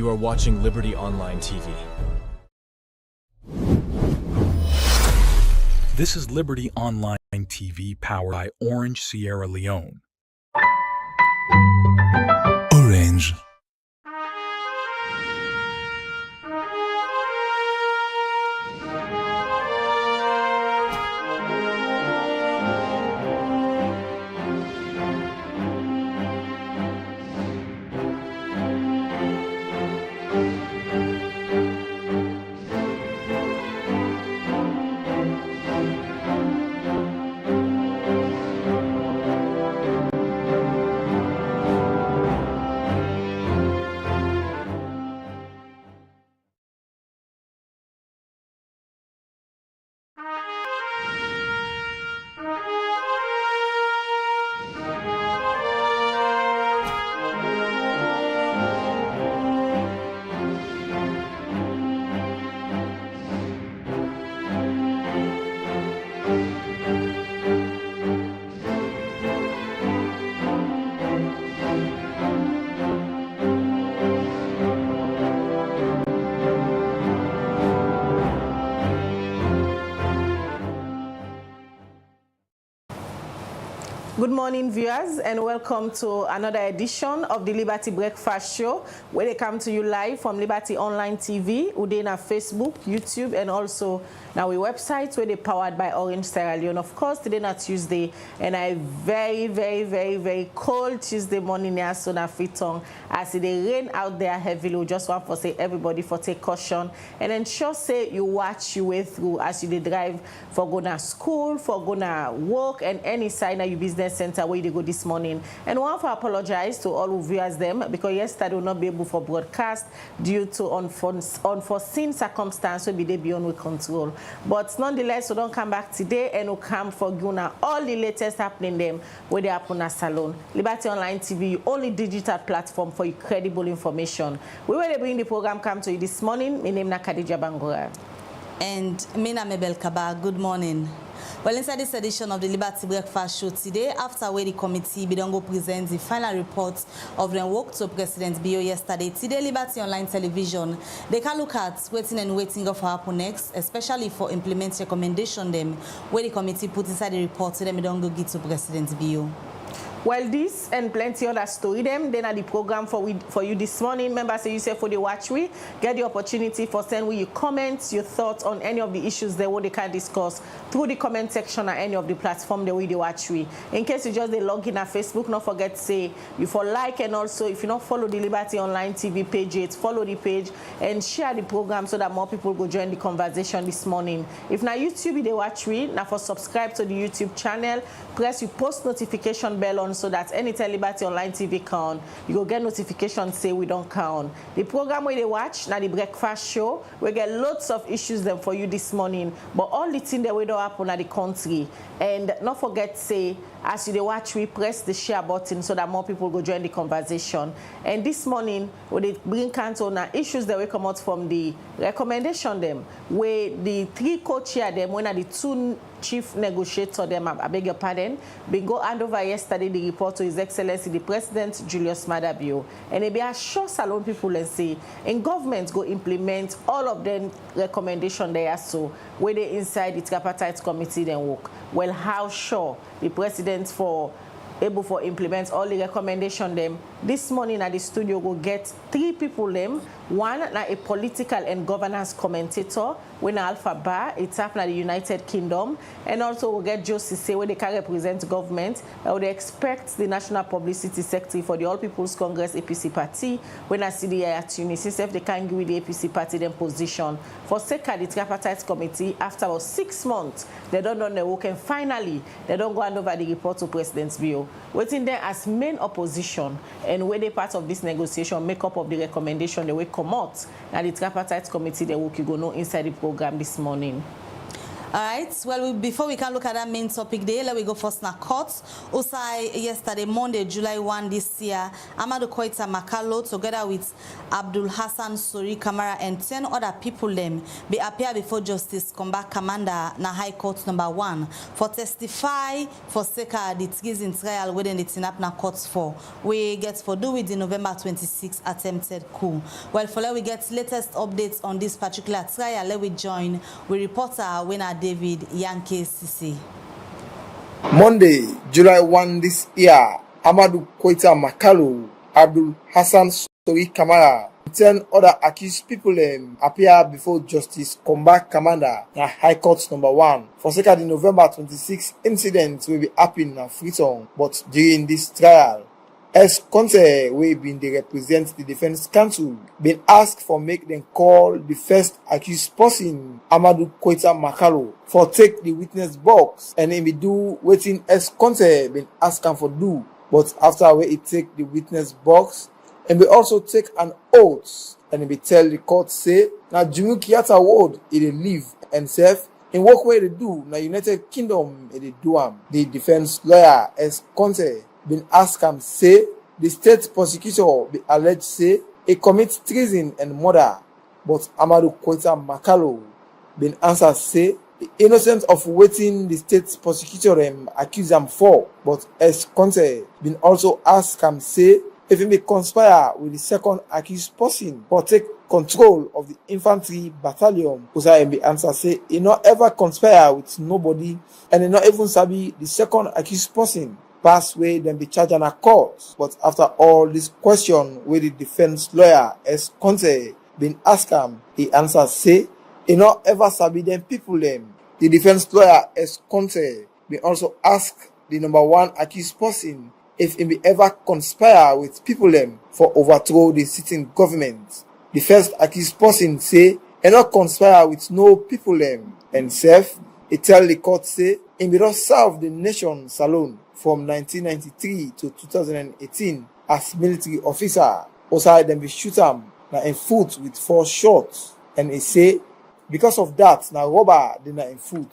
You are watching Liberty Online TV. This is Liberty Online TV powered by Orange Sierra Leone. Orange. Good morning, viewers, and welcome to another edition of the Liberty Breakfast Show, where they come to you live from Liberty Online TV, Udena Facebook, YouTube, and also now a website where they're powered by Orange Sierra Leone. Of course, today not Tuesday, and a very cold Tuesday morning here, so na Fitong. As it rain out there heavily, we just want to say everybody for take caution and ensure say you watch your way through as you drive for going to school, for going to work, and any sign of your business center where they go this morning. And we want to apologize to all who viewers them because yesterday will not be able for broadcast due to unforeseen circumstances will be they beyond we control. But nonetheless, we don't come back today and we'll come for Guna all the latest happening them where they happen at Salon. Liberty Online TV, only digital platform for credible information. We will bring the program come to you this morning. My name is Khadija Bangura. And Mina Mebel Kaba, good morning. Well, inside this edition of the Liberty Breakfast Show today, after where the committee Bidongo presents the final report of their work to President Bio yesterday, today Liberty Online Television, they can look at waiting of what happen next, especially for implement recommendation them where the committee put inside the report to them Bidongo give to President Bio. Well, this and plenty other story them, then at the program for you this morning. Members, say you say for the watch we get the opportunity for send we your comments, your thoughts on any of the issues that what they can discuss through the comment section or any of the platform the way they watch we. In case you just they log in at Facebook, not forget to say you for like, and also if you not follow the Liberty Online TV page, follow the page and share the program so that more people go join the conversation this morning. If now YouTube they watch we, now for subscribe to the YouTube channel, press your post notification bell on so that anytime Liberty Online TV count, you go get notification say we don't count. The program where they watch, now the breakfast show, we get lots of issues them for you this morning, but all the things that we don't happen at the country. And not forget say, as you watch, we press the share button so that more people go join the conversation. And this morning, we they bring count on issues that we come out from the recommendation them, where the three co-chair them, when are the two chief negotiator them, I beg your pardon, been go hand over yesterday the report to His Excellency the President Julius Maada Bio. And it be a sure Salon people and say, and government go implement all of them recommendation there so where they inside the Tripartite Committee then work. Well, how sure the President for able for implement all the recommendation them this morning at the studio will get three people them. One na a political and governance commentator when Alpha Bar, it's happened at the United Kingdom, and also we'll get Josie say where they can represent government. They expect the National Publicity Secretary for the All People's Congress APC Party when I see the at Tunis, if they can give the APC Party them position. For sake of the Tripartite Committee, after about 6 months, they don't know the work, and finally they don't go hand over the report to President Bio. Waiting there as main opposition, and where they part of this negotiation make up of the recommendation they will come out. Now the Tripartite Committee they will go know inside the program this morning. All right. Well, before we can look at that main topic there, let me go first now. Courts. Usai yesterday, Monday, July 1 this year, Amadou Koita Makalo, together with Abdul Hassan Sori Kamara and 10 other people them be appear before Justice Combat Commander na High Court number 1 for testify for Seka the Treason trial within the Tinap na courts for. We get for do with the November 26 attempted coup. Well, for let we get latest updates on this particular trial, let we join with reporter winner David Yankee Sisi. Monday, July 1 this year, Amadou Koita Makalo, Abdul Hassan Sori Kamara, 10 other accused people appear before Justice Combat Commander na High Court number 1 for the November 26 incident will be happening na Freetown. But during this trial, as Conte, we been they represent the defense counsel, been asked for make them call the first accused person, Amadou Koita Makalo, for take the witness box and then be do waiting as Conte been asked him for do. But after we take the witness box and we also take an oath and we tell the court say now Jimmy Kiata ward it live and safe in what way they do now United Kingdom it do the defense lawyer as Conte been asked him say the state prosecutor be alleged say he commits treason and murder, but Amadou Koita Makalo been answered say the innocent of waiting the state prosecutor accuse him for, but as Conte been also asked him say if he may conspire with the second accused person or take control of the infantry battalion, Usa be answer say he not ever conspire with nobody and he not even sabi the second accused person pass way then be charged in a court. But after all this question with the defense lawyer as Conte been asked him, he answers say he not ever sabi them people them. The defense lawyer as Conte been also ask the number 1 accused person if he be ever conspire with people them for overthrow the sitting government. The first accused person say he not conspire with no people them and self he tell the court say he be not serve the nation alone from 1993 to 2018 as military officer. Also, then be shoot him na in foot with 4 shots. And he say, because of that, na robber they na in foot.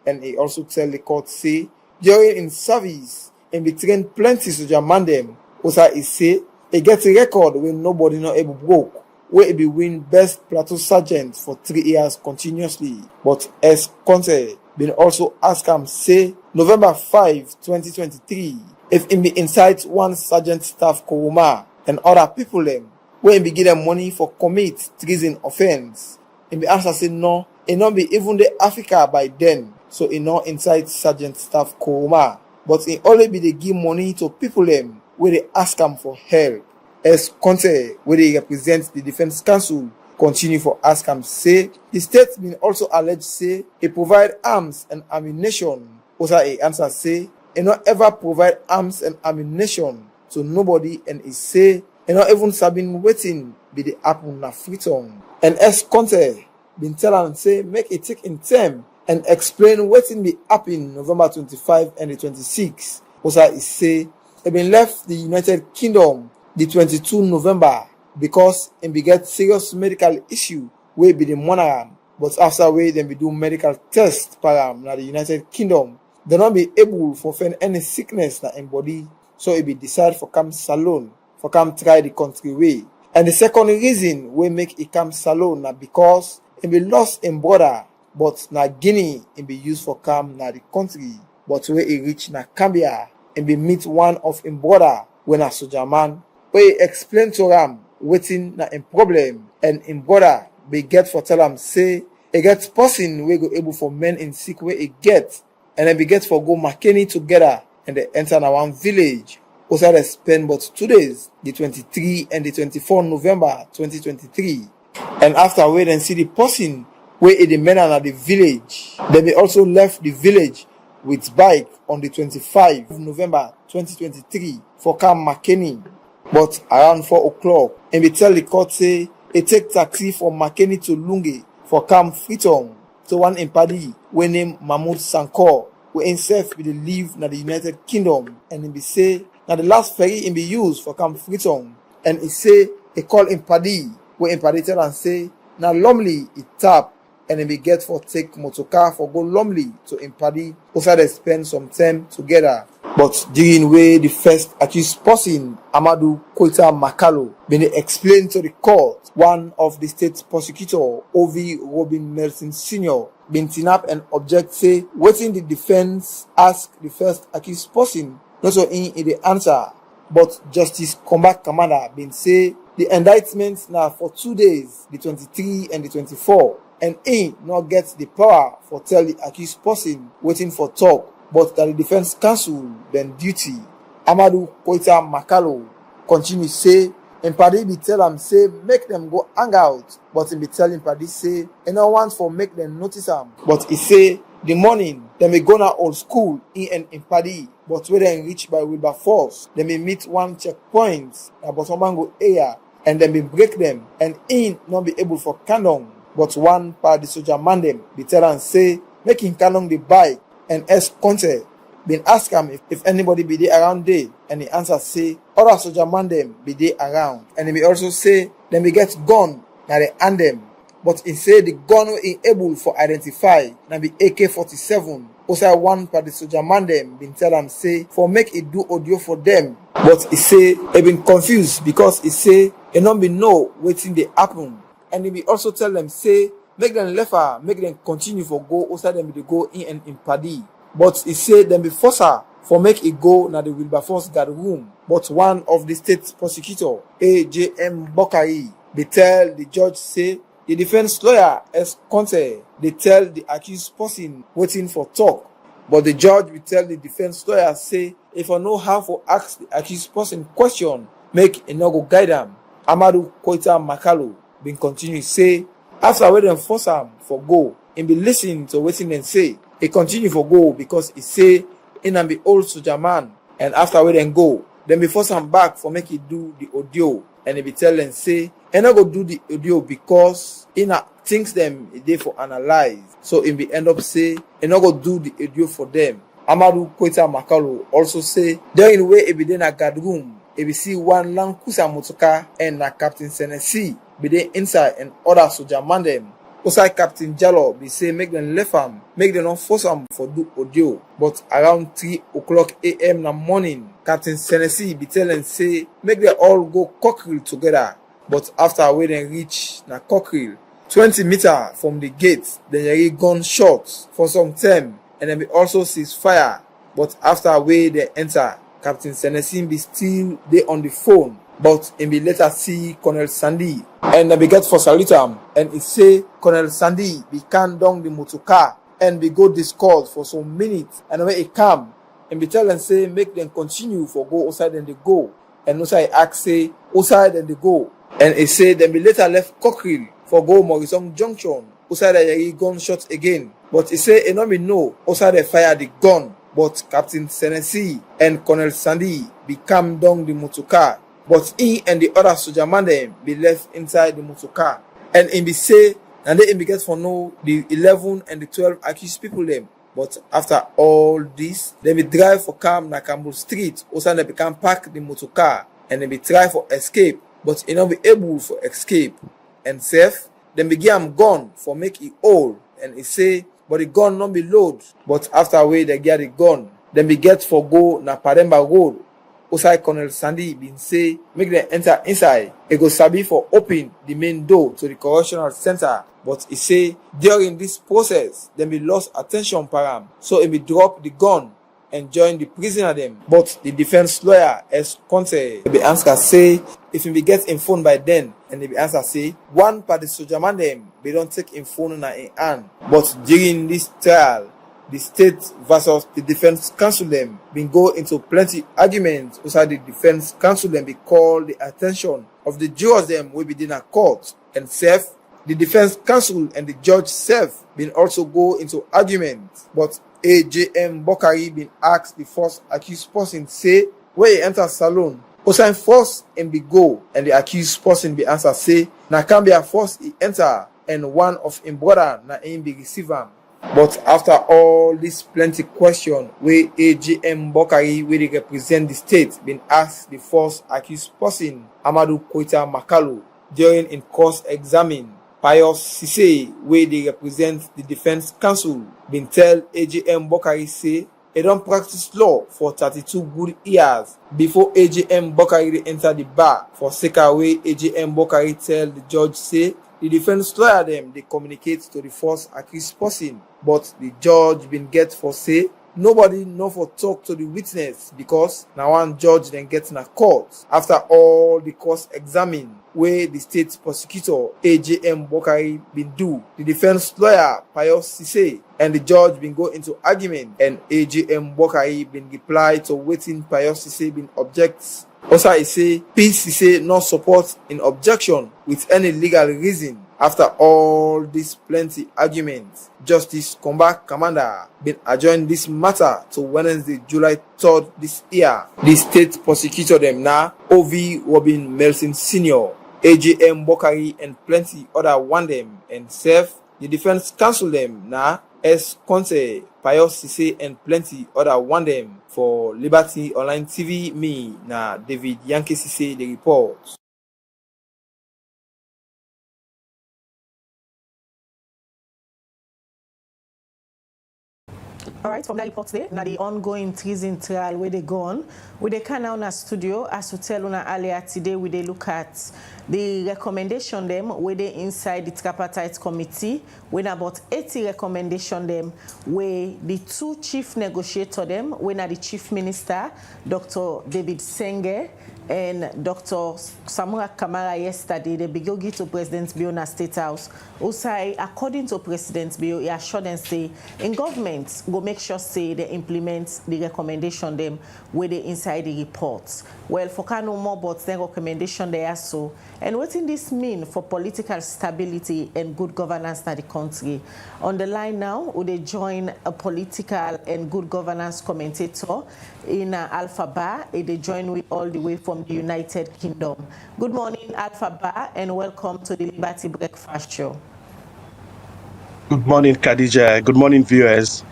And he also tell the court say, during in service, and be trained plenty soldier man them. Also, he say, he get a record when nobody not able broke, where he be win best platoon sergeant for 3 years continuously. But as Conte been also asked him say November 5, 2023, if he be inside one sergeant staff Koroma and other people them, where he be give them money for commit treason offense, he be answer say no, he not be even the Africa by then, so he not inside sergeant staff Koroma, but he only be they give money to people them where they ask him for help. As Conte, where they represent the defense counsel, continue for ask him say the state been also alleged say he provide arms and ammunition. Also he answer say he not ever provide arms and ammunition to nobody, and he say he not even sabin waiting be the apple na Freetown. And as Conte been tell him say make it take in time and explain waiting be happen November 25 and the 26. Also he say he been left the United Kingdom the 22 November because he be get serious medical issue wey be the monogram, but after wey dem be do medical test param na the United Kingdom, they not be able for find any sickness na in body, so he be decide for come salon for come try the country way. And the second reason wey make he come salon na because he be lost in brother, but na Guinea he be used for come na the country, but where he reach na Gambia he be meet one of him brother when a soldier man wey he explain to am waiting na in problem, and in brother be get for tell am say he get person we go able for men in sick way he get, and then be get for go McKinney together and they enter na one village. Also they spend but 2 days, the 23 and the 24 November 2023, and after we then see the person where the men are at the village, then they also left the village with bike on the 25 November 2023 for come McKinney. But around 4 o'clock, and we tell the court say he take taxi from McKinney to Lungi for come Freetown to one impadi we named Mahmoud Sankor, we himself be the live na the United Kingdom, and he be say na the last ferry he be used for come Freetown, and he say he call impadi we impadi tell and say na Lumley he tap and they be get for take motorcar for go Lumley to Impadi. Also they spend some time together. But during way the first accused person, Amadou Koita Makalo, been explained to the court, one of the state prosecutor, Ovi Robin Nelson Sr., been tin up and object say, waiting the defense ask the first accused person, not so in the answer, but Justice Combat Commander been say, the indictment now for 2 days, the 23 and the 24, and he not get the power for tell the accused person waiting for talk, but that the defense counsel then duty. Amadou Koita Makalo continue say, and Paddy be tell them say make them go hang out, but he be telling Paddy say, and no want for make them notice him. But he say the morning they may go now old school in Paddy, but when they reach by Wilberforce, they may meet one checkpoint about Omango area, and then be break them, and in not be able for canon, but one part the soldier man them be tell and say making canon the bike. And as Conte been ask him if anybody be there around there, and the answer say other soldier man them be there around, and he may also say then we get gun now they hand them, but he say the gun is able for identify now be AK-47. Also one part the soldier man them been tell him say for make it do audio for them, but he say he been confused because he say he not be know waiting they happen, and he be also tell them say make them left her, make them continue for go outside them they go in and in Paddy. But he said them be force her for make it go na the Wilberforce guard room. But one of the state prosecutor, A.J.M. Bokai, they tell the judge say the defense lawyer as Conte, they tell the accused person waiting for talk. But the judge will tell the defense lawyer say if I know how to ask the accused person question, make a no go guide them. Amadou Koita Makalo been continue say after we them force him for go, and be listening to what them say, he continue for go because he say in and be old soldier man, and after we then go, then be force him back for make he do the audio, and he be tell them say, he not go do the audio because he not thinks them they for analyze, so he be end up say he not go do the audio for them. Amadou Koita Makalo also say during the way he be in a guard room, he be see one long kusa motoka and na Captain Senesi be there inside and other soldier man them. Also Captain Jallo be say make them left him, make them not force him for do audio. But around 3 o'clock a.m. in the morning, Captain Senesi be telling say make them all go Cockrell together. But after we then reach na Cockrell, 20 meters from the gate, then they gun shots for some time, and then we also cease fire. But after we they enter, Captain Senesi be still there on the phone. But he be later see Colonel Sandy, and they be get for salute him, and he say Colonel Sandy be can down the motorcar and be go discord for some minutes, and when he come and be tell and say make them continue for go outside and they go, and outside ask say outside and they go, and he say then be later left Cockrell for go Morrison Junction outside they gun shots again, but he say he no be know outside they fire the gun, but Captain Senesi and Colonel Sandy be come down the motorcar. But he and the other soldier man them be left inside the motorcar. And he be say, and then he be get for know the 11 and the 12 accused people them. But after all this, they be drive for calm na Campbell Street. Also they become park the motorcar and they be try for escape. But he not be able for escape. And safe, then be give him gun for make it all. And he say, but the gun not be load. But after way they get the gun, then be get for go na Pademba Road. Also, Colonel Sandy been say make them enter inside. He go sabi for open the main door to the correctional center. But he say during this process, them be lost attention param. So he be drop the gun and join the prisoner them. But the defense lawyer as Conte be answer say if he be get in phone by then, and he be answer say one part the soldier man them they don't take in phone na in hand. But during this trial, the state versus the defense counsel them been go into plenty arguments. Also the defense counsel them be call the attention of the jurors them will be in a court, and self the defense counsel and the judge self been also go into arguments. But A.J.M. Bokari been asked the first accused person say where he enter salon also first and be go, and the accused person be answer say na can be a first he enter and one of him brother na him be receive him. But after all this plenty question where A.J.M. Bokari where they represent the state been asked the first accused person Amadou Koita Makalo during in course examine, Pius Cisse, where they represent the Defense Council, been tell AJM Bokari say he don't practice law for 32 good years before AJM Bokari enter the bar. For sake way AJM Bokari tell the judge say the defense lawyer them they communicate to the first accused person, but the judge been get for say nobody know for talk to the witness because now one judge then gets in a court after all the course examine where the state prosecutor AJM Bokari been do. The defense lawyer Pius Cisse and the judge been go into argument and AJM Bokari been reply to waiting Pius Cisse been objects. Also, I say Peace Cisse no support in objection with any legal reason. After all this plenty arguments, Justice Combat Commander been adjourned this matter to Wednesday, July 3rd this year. The state prosecutor them now, O.V. Robin Melson Sr., AJM Bokari and plenty other want them and serve. The defense counsel them now, S. Conte, Pius Cisse and plenty other want them. For Liberty Online TV, me na David Yankee Cisse the report. All right, from that report today, now the ongoing treason trial where they go on, we they can now in a studio as to tell una earlier today, we they look at the recommendation them where they inside the Tripartite Committee, when about 80 recommendation them where the two chief negotiator them, when are the chief minister, Dr. David Senge and Dr. Samura Kamara yesterday, they began to President Bio na State House. Also, according to President Bio, he assured them say in government go make sure say they implement the recommendation them where they inside the reports. Well, for no more but the recommendation there so. And what in this mean for political stability and good governance in the country? On the line now, would they join a political and good governance commentator in Alpha Bar? They join with all the way from the United Kingdom. Good morning, Alpha Bar, and welcome to the Liberty Breakfast Show. Good morning, Khadija. Good morning, viewers.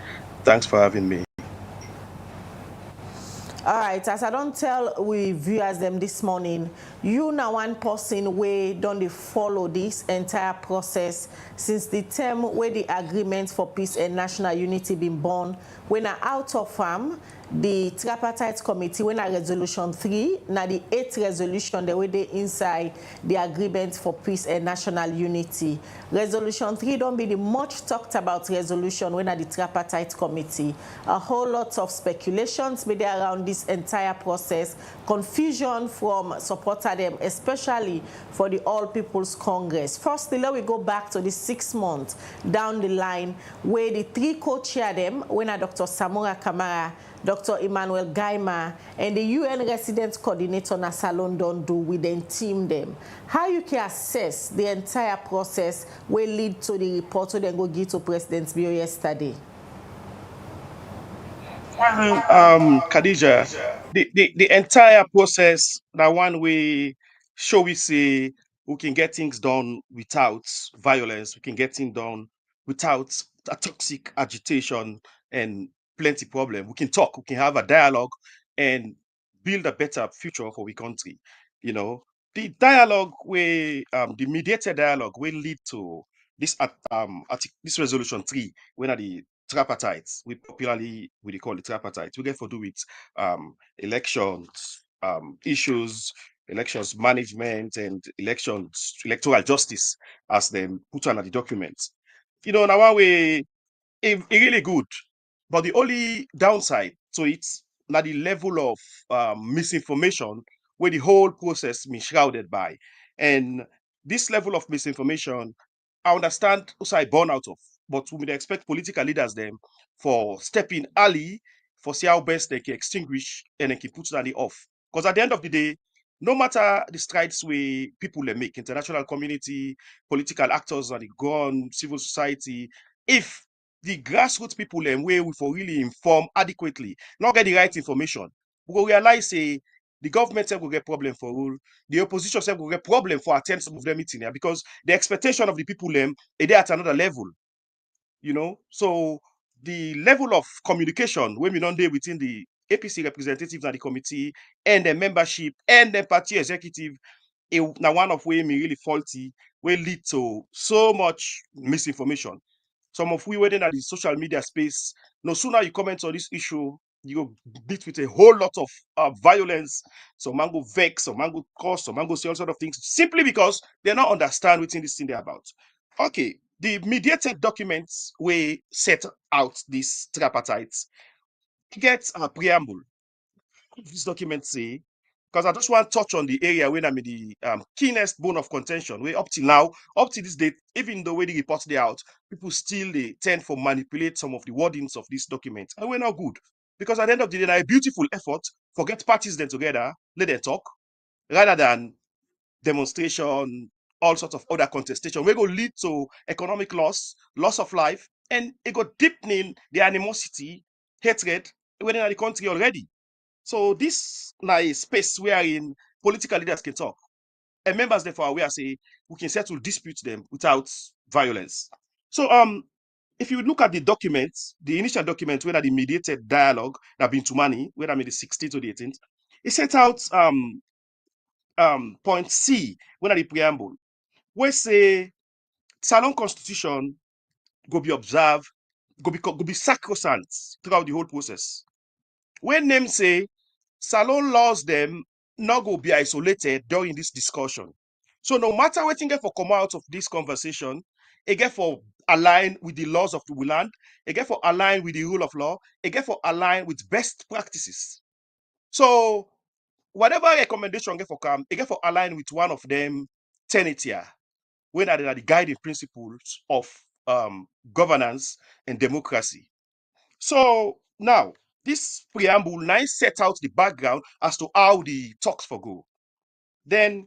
Thanks for having me. All right, as I don't tell we viewers them this morning, you now one person way don't they follow this entire process since the term where the agreement for peace and national unity been born, when are out of farm, the Tripartite Committee, when a resolution 3, now the 8th resolution, the way they inside the agreement for peace and national unity. Resolution 3 don't be the much talked about resolution when at the Tripartite Committee. A whole lot of speculations be there around this entire process, confusion from supporter them, especially for the All People's Congress. Firstly, let we go back to the 6 months down the line where the 3 co-chair them, when are Dr. Samura Kamara, Dr. Emmanuel Gaima, and the UN Resident Coordinator Nasa London do within team them. How you can assess the entire process will lead to the report when they go give to President Bio yesterday? Khadija, the entire process, that one way, show we say we can get things done without violence, we can get things done without a toxic agitation and plenty problem. We can talk, we can have a dialogue and build a better future for the country. You know, the dialogue way, the mediated dialogue will lead to this this resolution 3, when are the tripartites, we call it tripartite. We get for do with elections, issues, elections management, and electoral justice, as them put on the documents. You know, now one way it really good, but the only downside to it now the level of misinformation where the whole process been shrouded by, and this level of misinformation, I understand also I born out of, but we would expect political leaders them for stepping early for see how best they can extinguish and they can put that off. Because at the end of the day, no matter the strides we people they make, international community, political actors and the gone civil society, if the grassroots people them way we for really inform adequately, not get the right information, we go realize say the government will get problem for rule, the opposition will get problem for attend some of their meeting here, because the expectation of the people them is there at another level, you know. So the level of communication when we don't deal within the APC representatives and the committee and the membership and the party executive now one of way me really faulty will lead to so much misinformation. Some of we within at the social media space, no sooner you comment on this issue, you go beat with a whole lot of violence. Some man go vex, some man go curse, some man go say all sort of things simply because they don't understand what's in this thing they're about. Okay, the mediated documents we set out these tripartites get a preamble. This document say, because I just want to touch on the area where I'm in the keenest bone of contention, where up till now, up to this date, even the way the reports they out, people still they tend to manipulate some of the wordings of this document. And we're not good. Because at the end of the day, a beautiful effort, forget parties then together, let them talk, rather than demonstration, all sorts of other contestation. We go lead to economic loss of life, and it go deepening the animosity, hatred within the country already. So this na a space wherein political leaders can talk. And members therefore aware say we can settle disputes them without violence. So if you look at the documents, the initial document where the mediated dialogue that been to money, where I made the 16th to the 18th, it set out point C, where the preamble, where say Salon Constitution go be observed, go be sacrosanct throughout the whole process. When them say Salon laws them not go be isolated during this discussion. So no matter what get for come out of this conversation, it get for align with the laws of the land, it get for align with the rule of law, it get for align with best practices. So whatever recommendation get for come, it get for align with one of them tenet here, when are the guiding principles of governance and democracy. So now, this preamble now set out the background as to how the talks for go. Then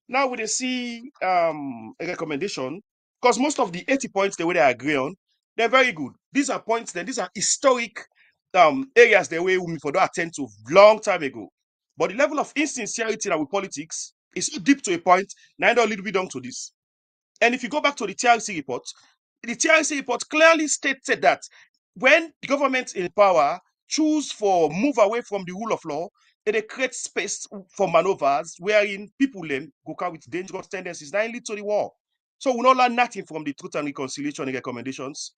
now we see a recommendation, because most of the 80 points the way they agree on, they're very good. These are points, then these are historic areas the way we for don't attend to long time ago. But the level of insincerity that with politics is so deep to a point, now I don't little bit down to this. And if you go back to the TRC report clearly stated that when the government in power choose for move away from the rule of law, they create space for maneuvers wherein people then go out with dangerous tendencies that lead to the war. So we not learn nothing from the Truth and Reconciliation recommendations.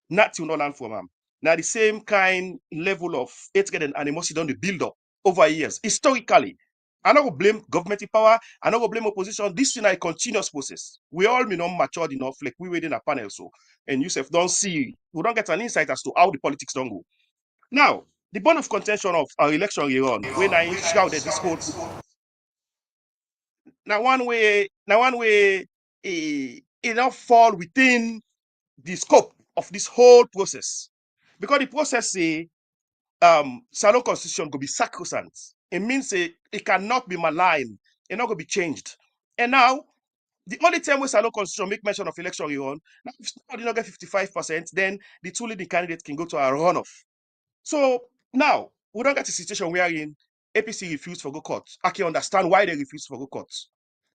Nothing we not learn from them. Now the same kind level of hatred and animosity on the build up over years, historically. I don't go blame government in power. I don't go blame opposition. This is a continuous process. We all may not matured enough, like we waiting a panel so, and Yusuf don't see, we don't get an insight as to how the politics don't go. Now, the bone of contention of our election run, when I shouted this whole, now one way, it not fall within the scope of this whole process, because the process say Salon Constitution go be sacrosanct. It means it cannot be maligned. It not going to be changed. And now, the only time where Salon Constitution make mention of election run, now if somebody not get 55%, then the two leading candidates can go to a runoff. So now, we don't get a situation wherein APC refused for go court. I can understand why they refused for go court.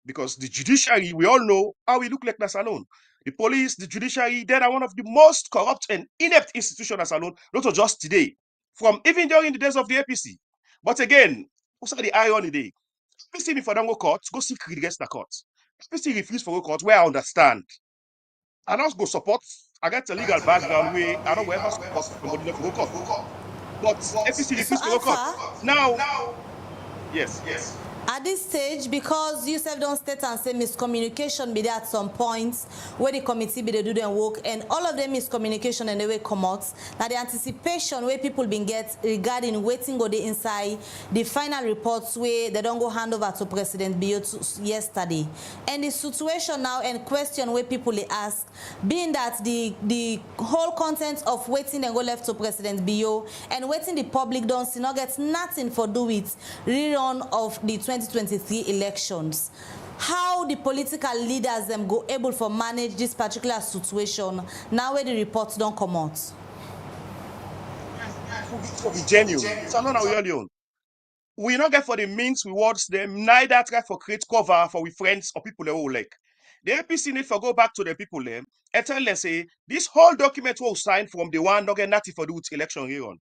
Because the judiciary, we all know how we look like the Salon. The police, the judiciary, they are one of the most corrupt and inept institutions as Salon, not just today, from even during the days of the APC. But again, what's the irony there? APC if I don't go court, go seek against the court. APC refuse for go court, where I understand. I don't go support, I got a legal background where I don't ever support somebody to go court. But APC refuse to go court. Now, yes. At this stage, because you don't state and say miscommunication be there at some points where the committee be they do their work, and all of them miscommunication and the way come out. Now the anticipation where people been get regarding waiting go the inside the final reports where they don't go hand over to President Bio yesterday. And the situation now and question where people they ask, being that the whole content of waiting and go left to President Bio and waiting the public don't see not get nothing for do with rerun of the 2023 elections. How the political leaders them go able for manage this particular situation now where the reports don't come out? For be genuine. So we not get for the means rewards them, neither try for create cover for we friends or people they will like. The APC need for go back to the people them and tell them say this whole document was signed from the one not get nothing for do with election rerun.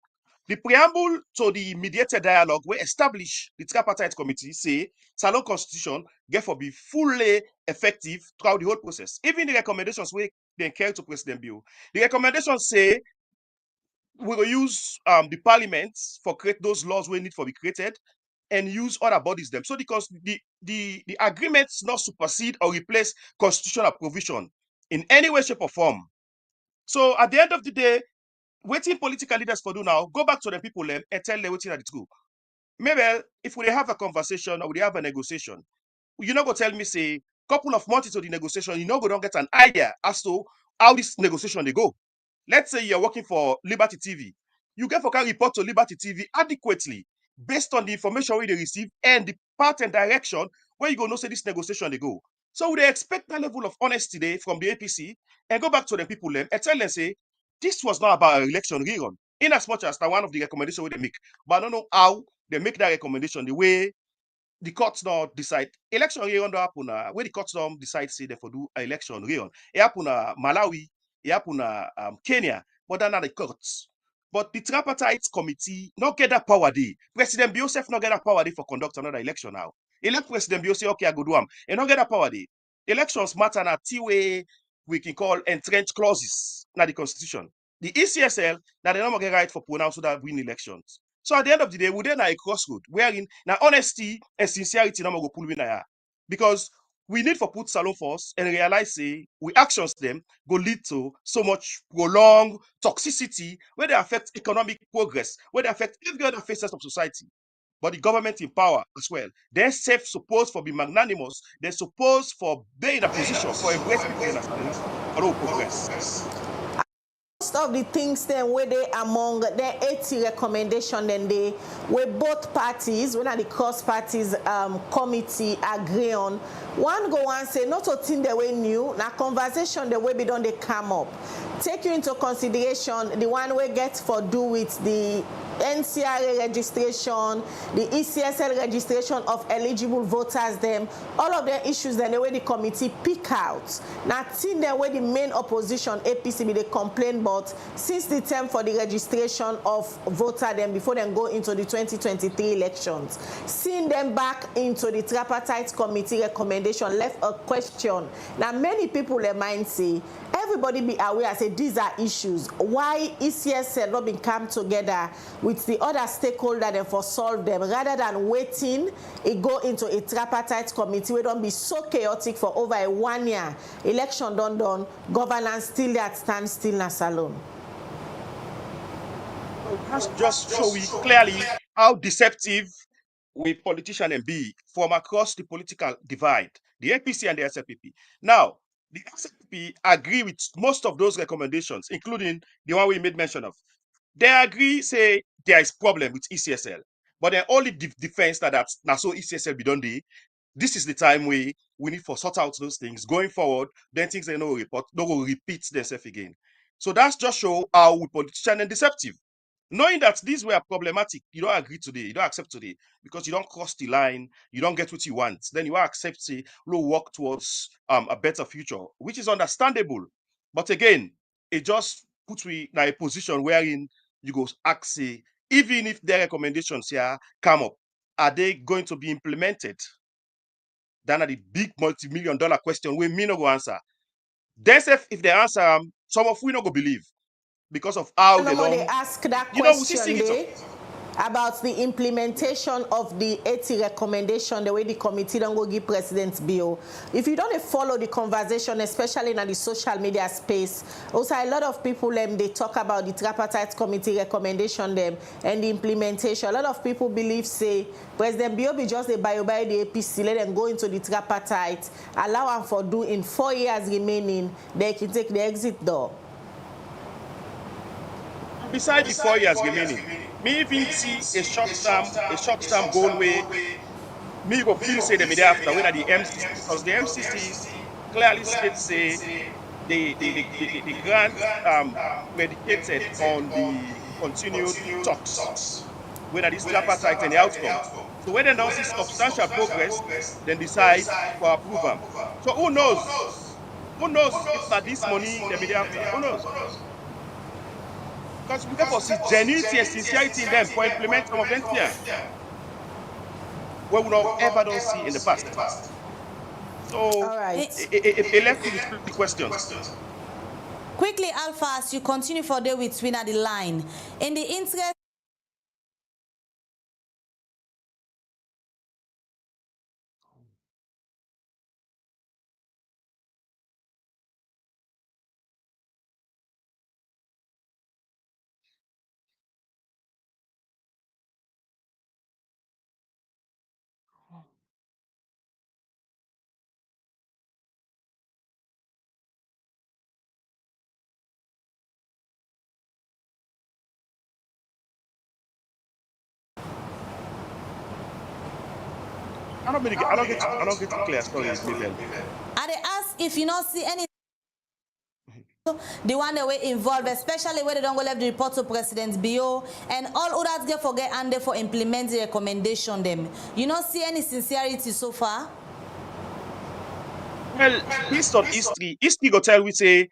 The preamble to the mediated dialogue we establish the Tripartite Committee say Salon Constitution get for be fully effective throughout the whole process. Even the recommendations we then carry to President Bio. The recommendations say we will use the parliament for create those laws we need for be created and use other bodies them. So because the agreements not supersede or replace constitutional provision in any way, shape, or form. So at the end of the day, waiting political leaders for do now, go back to the people and tell them waiting at the true. Maybe if we have a conversation or we have a negotiation, you're not gonna tell me say couple of months into the negotiation, you know, we don't get an idea as to how this negotiation they go. Let's say you're working for Liberty TV. You get for can report to Liberty TV adequately based on the information we they receive and the path and direction where you go know say this negotiation they go. So they expect that level of honesty today from the APC and go back to the people and tell them say this was not about an election rerun. In as much as that one of the recommendations they make, but I don't know how they make that recommendation the way the courts now decide election rerun don't happen where the courts now decide say they for do an election rerun. It happen Malawi, it happen Kenya, but they're not the courts. But the Tripartite Committee not get that power day. President Biosef not get that power day for conduct another election now. Elect President Biosef, okay, I go do and not get that power day. Elections matter na way we can call entrenched clauses na the constitution. The ECSL now they don't get right for pronounce so that win elections. So at the end of the day, we then a crossroad wherein now honesty and sincerity no go pull win here. Because we need for put Salon first and realize say we actions them go lead to so much prolonged toxicity where they affect economic progress, where they affect every other facets of society. But the government in power as well. They're supposed for be magnanimous. They're supposed for be in a position for embrace people in a for all progress. Most of the things then where they among the 80 recommendation then they where both parties, when the cross parties committee agree on. One go and say not a thing the way new, na conversation the way we don't they come up. Take you into consideration the one we get for do with the NCRA registration, the ECSL registration of eligible voters, them, all of the issues then the way the committee pick out. Now, seeing the way the main opposition, APC, be they complain about since the term for the registration of voter them before they go into the 2023 elections. Seeing them back into the Tripartite Committee recommendation left a question. Now, many people their mind say, everybody be aware, say these are issues. Why ECSL not been come together with the other stakeholders and for solve them rather than waiting it go into a tripartite committee we don't be so chaotic for over a 1 year. Election done, governance still that stand still na Salon. That's just show we clearly how deceptive we politicians and be from across the political divide, the APC and the SLPP. Now, the SLPP agree with most of those recommendations, including the one we made mention of. They agree, say there is problem with ECSL, but they only defense that's so ECSL be done day. This is the time we need for sort out those things going forward. Then things they no will repeat themselves again. So that's just show how we politicians and deceptive. Knowing that these were problematic, you don't agree today, you don't accept today, because you don't cross the line, you don't get what you want. Then you accept, say, we'll work towards a better future, which is understandable. But again, it just puts me in a position wherein you go ask, say, even if their recommendations here come up, are they going to be implemented? Then are the big multi-million-dollar question we may not go answer. Then if they answer, some of we not go believe. Because of how they ask that question about the implementation of the 80 recommendation, the way the committee don't go give President Bio. If you don't follow the conversation, especially in the social media space, also a lot of people they talk about the Tripartite Committee recommendation them and the implementation. A lot of people believe say President Bio be just a bio by the APC, let them go into the Tripartite, allow them for do in 4 years remaining, they can take the exit door. Besides the 4 years remaining, me even see a short-term goal way. Me go feel say the media after when at the MCC, because the MCC clearly states say the grant predicated on the continued talks when at this tripartite and the outcome. So when they don't see substantial progress, then decide for approval. So who knows? Who knows if at this money the media after? Who knows? Because we therefore see genuinity and sincerity in them for implement some of them here. What we don't ever don't see in the past. So All right. it left me with 3 questions. Quickly, Alpha, as you continue for day with Twin at the line, in the interest I don't get clear stories, Mabel. I they ask if you not see any the one that were involved, especially where they don't go left the report to President Bio and all others get forget and they for implement the recommendation them. You not see any sincerity so far? Well, based on history go tell we say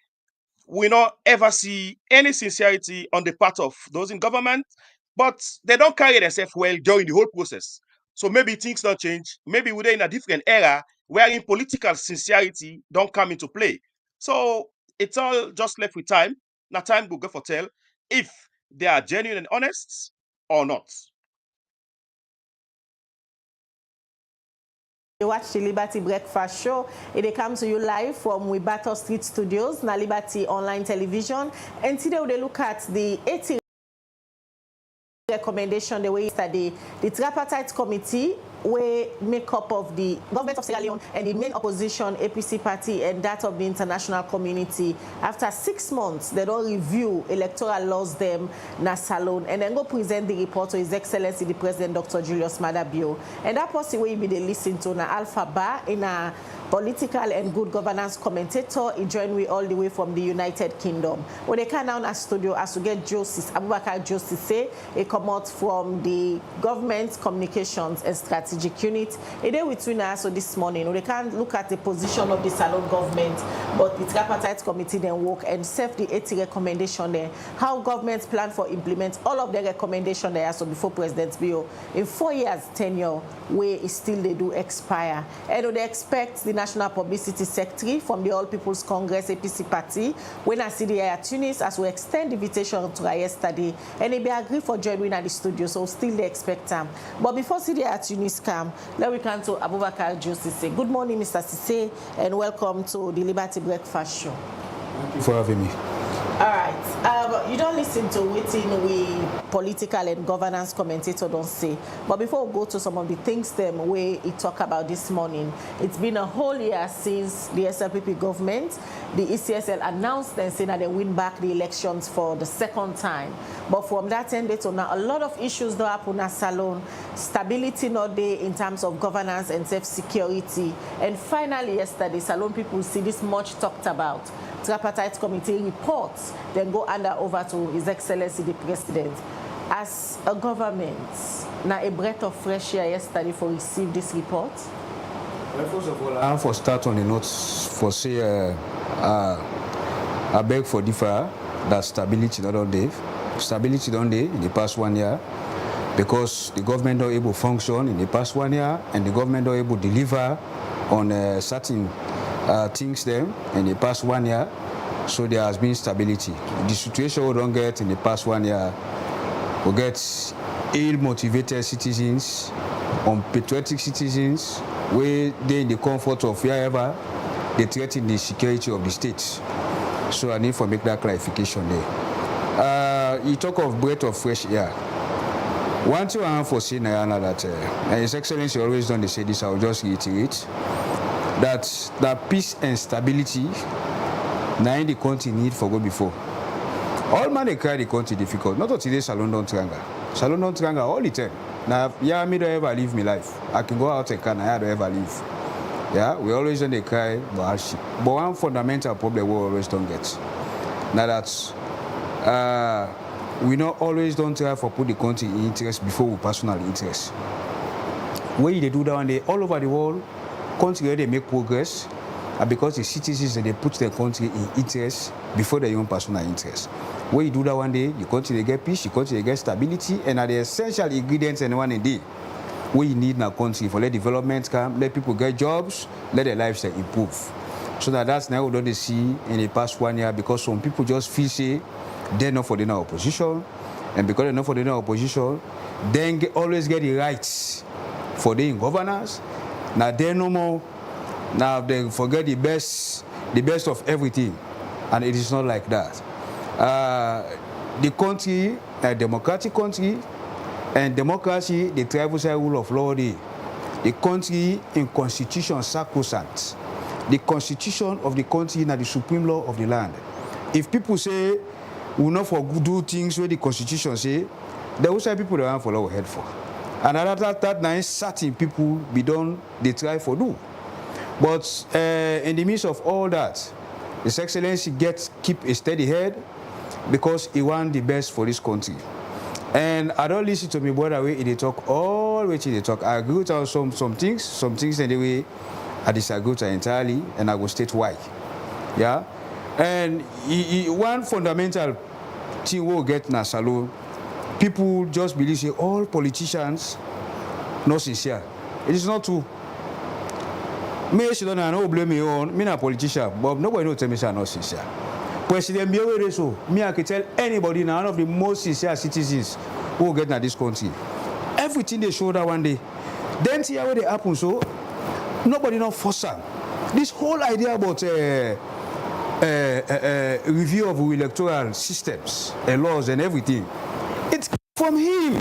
we not ever see any sincerity on the part of those in government, but they don't carry themselves well during the whole process. So maybe things don't change. Maybe we're in a different era wherein political sincerity don't come into play. So it's all just left with time. Now time will go for tell if they are genuine and honest or not. You watch the Liberty Breakfast Show. It comes to you live from Wibato Street Studios, na Liberty Online Television. And today we look at the 80 recommendation the way yesterday. The Tripartite Committee we make up of the government of Sierra Leone and the main opposition, APC Party, and that of the international community. After 6 months, they don't review electoral laws them na salon and then go present the report to His Excellency the President Dr. Julius Maada Bio. And that person will be the listen to na Alpha Bar in a political and good governance commentator. He joined me all the way from the United Kingdom. When they come down a studio as to get Justice Abubakar Justice say he come out from the government communications and strategic unit. A day between us so this morning. They can't look at the position of the salon government, but the Tripartite Committee then work and serve the 80 recommendation there. How governments plan for implement all of the recommendation there so before President Bio in 4 years tenure where still they do expire. And they expect the National Publicity Secretary from the All People's Congress APC Party when I see the at Tunis as we extend the invitation to her yesterday and they be agree for joining at the studio, so still they expect them. But before see the at Tunis come, let we come to Abubakar Josise. Good morning, Mr. Sise, and welcome to the Liberty Breakfast Show. Thank you for having me. All right. You don't listen to waiting we political and governance commentator don't say. But before we go to some of the things them we talk about this morning, it's been a whole year since the SLPP government, the ECSL announced and saying that they win back the elections for the second time. But from that end to now, a lot of issues do happen at Salon, stability not there in terms of governance and self-security. And finally, yesterday, Salon people see this much talked about. Tripartite Committee reports, then go over to His Excellency the President. As a government, now a breath of fresh air yesterday for receive this report? Well, first of all, I have to start on the notes for say I beg for differ that stability not on day. Stability don't day in the past 1 year because the government not able to function in the past 1 year and the government not able to deliver on certain things them in the past 1 year, so there has been stability. The situation we don't get in the past 1 year, we get ill-motivated citizens, unpatriotic citizens, where they in the comfort of wherever they threaten the security of the state. So I need to make that clarification there. You talk of breath of fresh air. One thing I have for saying that His Excellency always done they say this, I will just reiterate. That peace and stability now in the country need for go before. All man they cry the country difficult. Not today Salon don't tranga. Salon don't tranga all the time. Now yeah, me don't ever live my life. I can go out and can I don't ever live. Yeah, we always don't they cry but hardship. But one fundamental problem we always don't get. Now that we not always don't try for put the country in interest before we personal interest. When they do that one day all over the world, country they make progress, and because the citizens they put their country in interest, before their own personal interest. When you do that one day, you continue to get peace, you continue to get stability, and are the essential ingredients in one day. What you need in a country for let development come, let people get jobs, let their lifestyle improve. So that's now what they see in the past 1 year, because some people just feel say they're not for the opposition, and because they're not for the opposition, then always get the rights for the governance. Now they're no more. Now they forget the best of everything, and it is not like that. The country, a democratic country, and democracy, the tribal rule of law, the country in constitution sacrosanct. The constitution of the country is the supreme law of the land. If people say we will not for do things where the constitution say, there will say people that want follow our head for. And that nine certain people be done, they try for do. But in the midst of all that, His Excellency keep a steady head because he want the best for this country. And I don't listen to me brother way they talk all the way they talk. I agree with some things anyway I disagree with entirely, and I will state why. Yeah? And one fundamental thing we'll get na salon, people just believe say all politicians not sincere. It is not true. Me, she don't know blame me on, me not a politician, but nobody knows tell me say I'm not sincere. President Bio so me I can tell anybody now, one of the most sincere citizens who will get in this country. Everything they show that one day. Then see how they happen so nobody not force them. This whole idea about review of electoral systems and laws and everything, it's from him.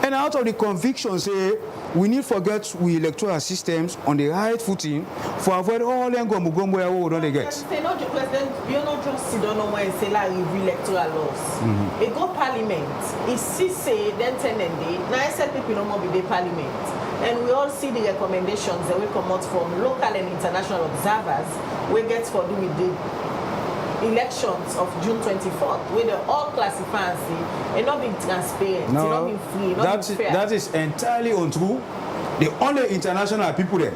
And out of the conviction say we need to forget we electoral systems on the right footing for avoid all them gombo we don't get. Say not the president, you not just sit down and say like review electoral laws. It go parliament. It say then 10 and day. Now I said people no more be the parliament. And we all see the recommendations that will come out from local and international observers we get for do with the elections of June 24th, where they all classify and say it's not being transparent, no, it's not being free, it's not being fair. That is entirely untrue. The only international people there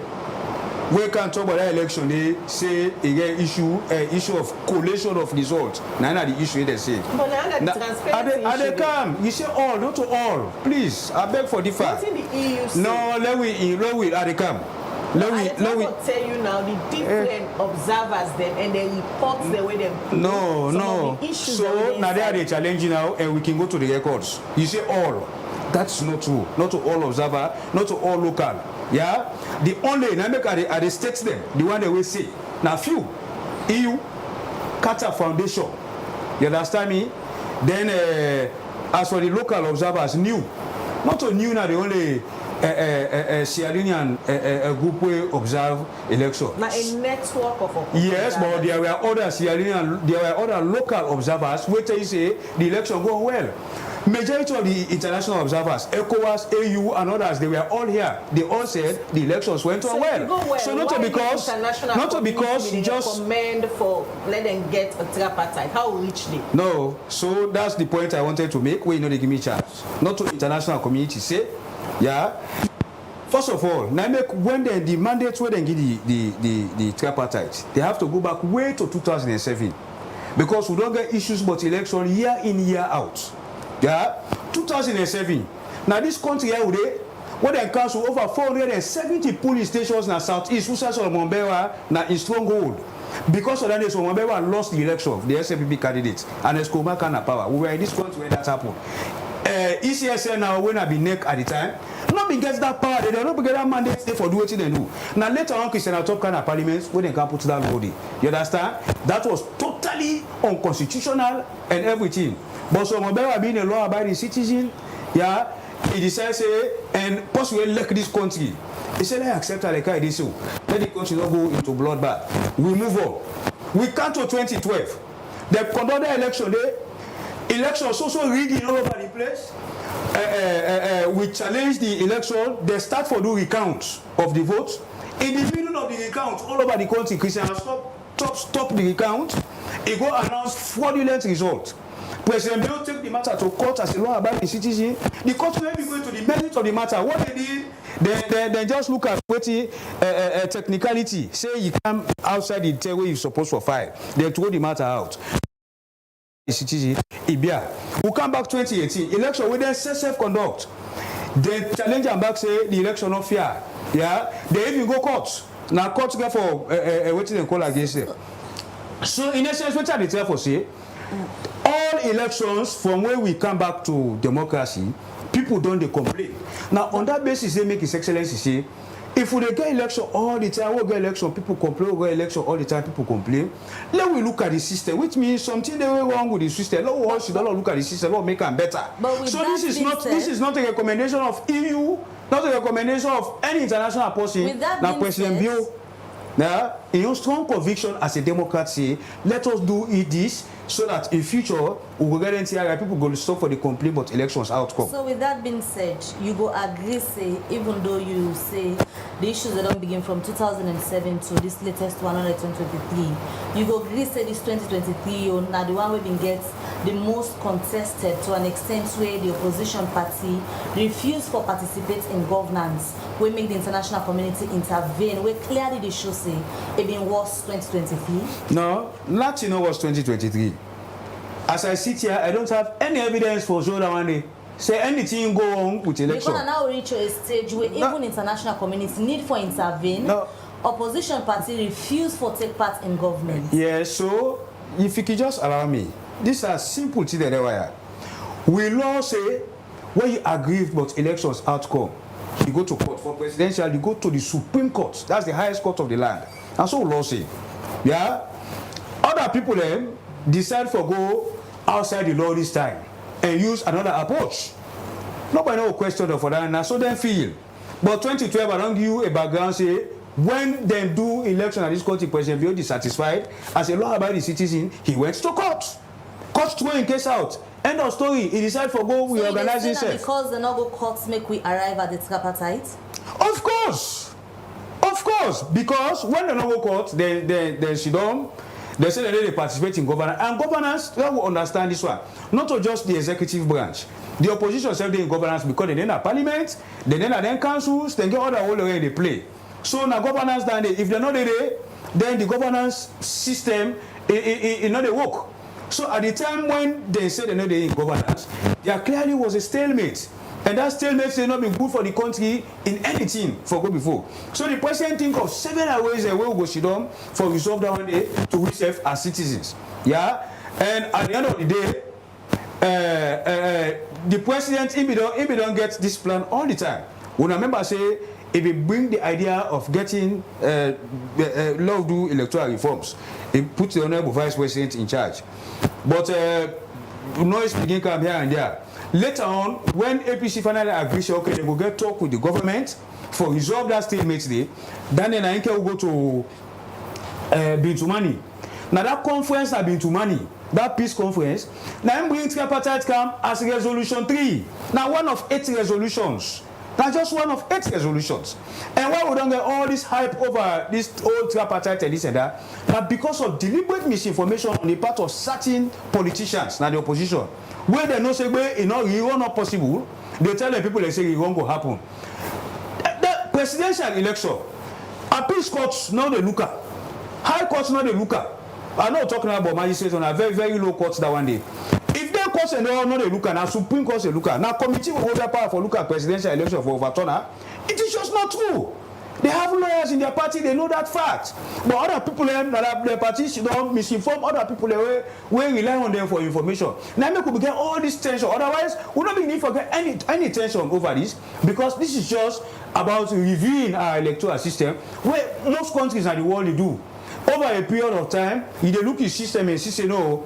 we can talk about that election, they say again issue of collation of results. Now the issue they say. But now that transparency issue. They come. You say all, not to all. Please, I beg for differ. What's in the EU say? No, let we they come. Let me tell you now the different observers them and the reports the way them. No. So now they are the challenge now, and we can go to the records. You say all. That's not true. Not to all observer, not to all local. Yeah? The only dynamic are the states them, the one they will say. Now few EU, Qatar Foundation. You understand me? Then as for the local observers, new. Not to new now the only Sierra Leonean group will observe elections. Now a network of yes, but there were other Sierra Leonean, there were other local observers which they say the election go well. Majority of the international observers, ECOWAS, AU, and others, they were all here. They all said the elections went on well. So not because just recommend for let them get a tripartite. How richly? No. So that's the point I wanted to make. Where you know they give me chance. Not to international community say, yeah. First of all, now when the mandate where they give the tripartite, they have to go back way to 2007, because we don't get issues about election year in year out. Yeah, 2007. Now this country here today, where they council over 470 police stations in the southeast, who says Mombewa now in stronghold. Because of that, Mombewa lost the election, the SPP candidates, and Escoma can have power. We were in this country when that happened. ECSL now when I be neck at the time, not be get that power, they don't get that mandate for do what they do. Now later on, Christian top kind of parliaments when they can put that body. You understand? That was totally unconstitutional and everything. But so Mombewa being a law-abiding citizen, yeah, he decides say and possibly elect this country. He said, I accept like I did so. Let the country not go into bloodbath. We move on. We come to 2012. They conduct the election there. Elections also rigging all over the place. We challenge the election. They start for the recount of the votes. In the middle of the recount, all over the country, Christian has stop the recount. He go announce fraudulent result. President Bio take the matter to court as a law-abiding citizen. The court will be going to the merit of the matter. What they did Then just look at what technicality. Say you come outside the table you're supposed to file. They throw the matter out. We come back 2018 election. We then self-conduct. They challenge and back say the election not fair. Yeah, they even go court. Now court go for what they call against it. So in essence, what are they tell for say? All elections from where we come back to democracy, people don't they complain. Now on that basis, they make His Excellency say, if we get election all the time, we get election, people complain, we get election all the time, people complain. Let we look at the system, which means something they were wrong with the system. Let we should look at the system, let make them better. So this is not a recommendation of EU, not a recommendation of any international person. Now President Bio, now in your strong conviction as a Democrat say, let us do this so that in future we will guarantee that people go to stop for the complaint but elections outcome. So with that being said, you go agree say, even though you say the issues that don't begin from 2007 to this latest one, 2023, you go agree say this 2023 or now the one we been get the most contested to an extent where the opposition party refuse for participate in governance, we make the international community intervene, we clearly they show say it been worse 2023? No, not was 2023. As I sit here, I don't have any evidence for sure that one day say anything go on with election. Because now reach a stage where even international community need for intervene. Opposition party refuse for take part in government. Yeah, so if you could just allow me, these are simple things that wire. We law say when you agree about elections outcome, you go to court. For presidential, you go to the Supreme Court. That's the highest court of the land. And so law say. Yeah. Other people then decide for go outside the law this time and use another approach. Nobody no question for that, and so then feel. But 2012, I don't give you a background say when they do election at this country, President Bio dissatisfied as a law about the citizen, he went to court. Court throw in case out. End of story. He decided for go we organize himself. Because the no go courts make we arrive at the tripartite. Of course, because when the no go court, they sit down. They say that they participate in governance, and governance, they will understand this one. Not just the executive branch. The opposition self in governance because they then have parliament, they then have councils, they get all the whole way they play. So now governance down there, if they're not there, then the governance system it not they work. So at the time when they said they're not there in governance, there clearly was a stalemate. And that stalemate has not been good for the country in anything for go before. So the president think of several ways that we will go sit down for resolve that one day to we serve as citizens. Yeah? And at the end of the day, the president, if he don't get this plan all the time, when I remember say, if he bring the idea of getting law do electoral reforms, he put the honorable vice president in charge. But noise begin come here and there. Later on, when APC finally agrees, okay, they will get talk with the government for resolve that stalemate day, then Nainke will go to Bintumani. Now that conference at Bintumani, that peace conference, now bring tripartite come as resolution 3. Now one of 8 resolutions. Now just one of 8 resolutions. And why we don't get all this hype over this old tripartite and this and that? But because of deliberate misinformation on the part of certain politicians, now the opposition, where they know say it not possible, they tell the people they say it won't go happen. The presidential election, appeals courts now they look at, high courts now they look at. I'm not talking about magistrates on a very, very low courts that one day. If they courts and all they look at, now Supreme Court they look at, now committee will hold that power for look at presidential election for overturn, it is just not true. They have lawyers in their party, they know that fact. But other people that their parties don't misinform other people, they rely on them for information. Now we could get all this tension. Otherwise, we don't need to get any tension over this, because this is just about reviewing our electoral system, where most countries in the world they do. Over a period of time, if they look at the system and say no,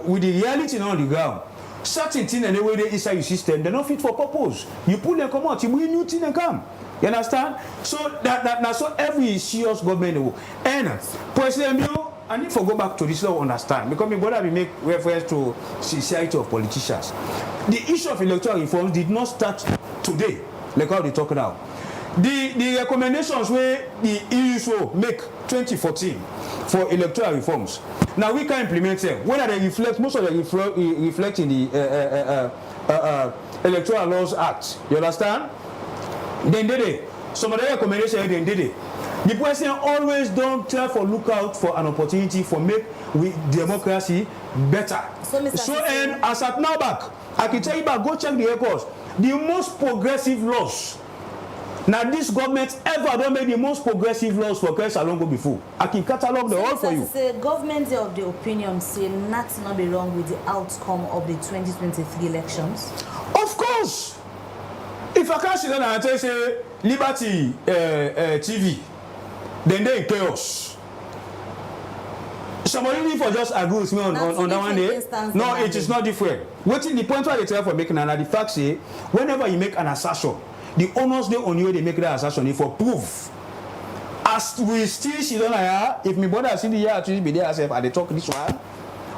with the reality on the ground, certain things and the way they inside the system, they're not fit for purpose. You pull them come out, you bring new things and come. You understand? So that's so every serious government will. And President Bio, I need to go back to this law understand, because my brother will make reference to sincerity of politicians. The issue of electoral reforms did not start today, like how they talk now. The recommendations where the EU make 2014 for electoral reforms. Now we can implement them. Whether they reflect, most of them reflect in the Electoral Laws Act. You understand? Then did it. Some of the recommendations then did it. The president always don't try for look out for an opportunity for make democracy better. So and as at now back, I can tell you back, go check the records. The most progressive laws. Now this government ever don't make the most progressive laws for Christ along go before. I can catalog the all for you. Say government of the opinion say nothing not be wrong with the outcome of the 2023 elections. Of course. If I can't sit down and tell say Liberty TV, then they in chaos. Somebody for just agree with me on that one day. No, it is not different. What the point why they try for making another fact say whenever you make an assertion, the owners they on you they make that assertion for proof. As we still see don't if me brother see the year to be there herself and they talk this one,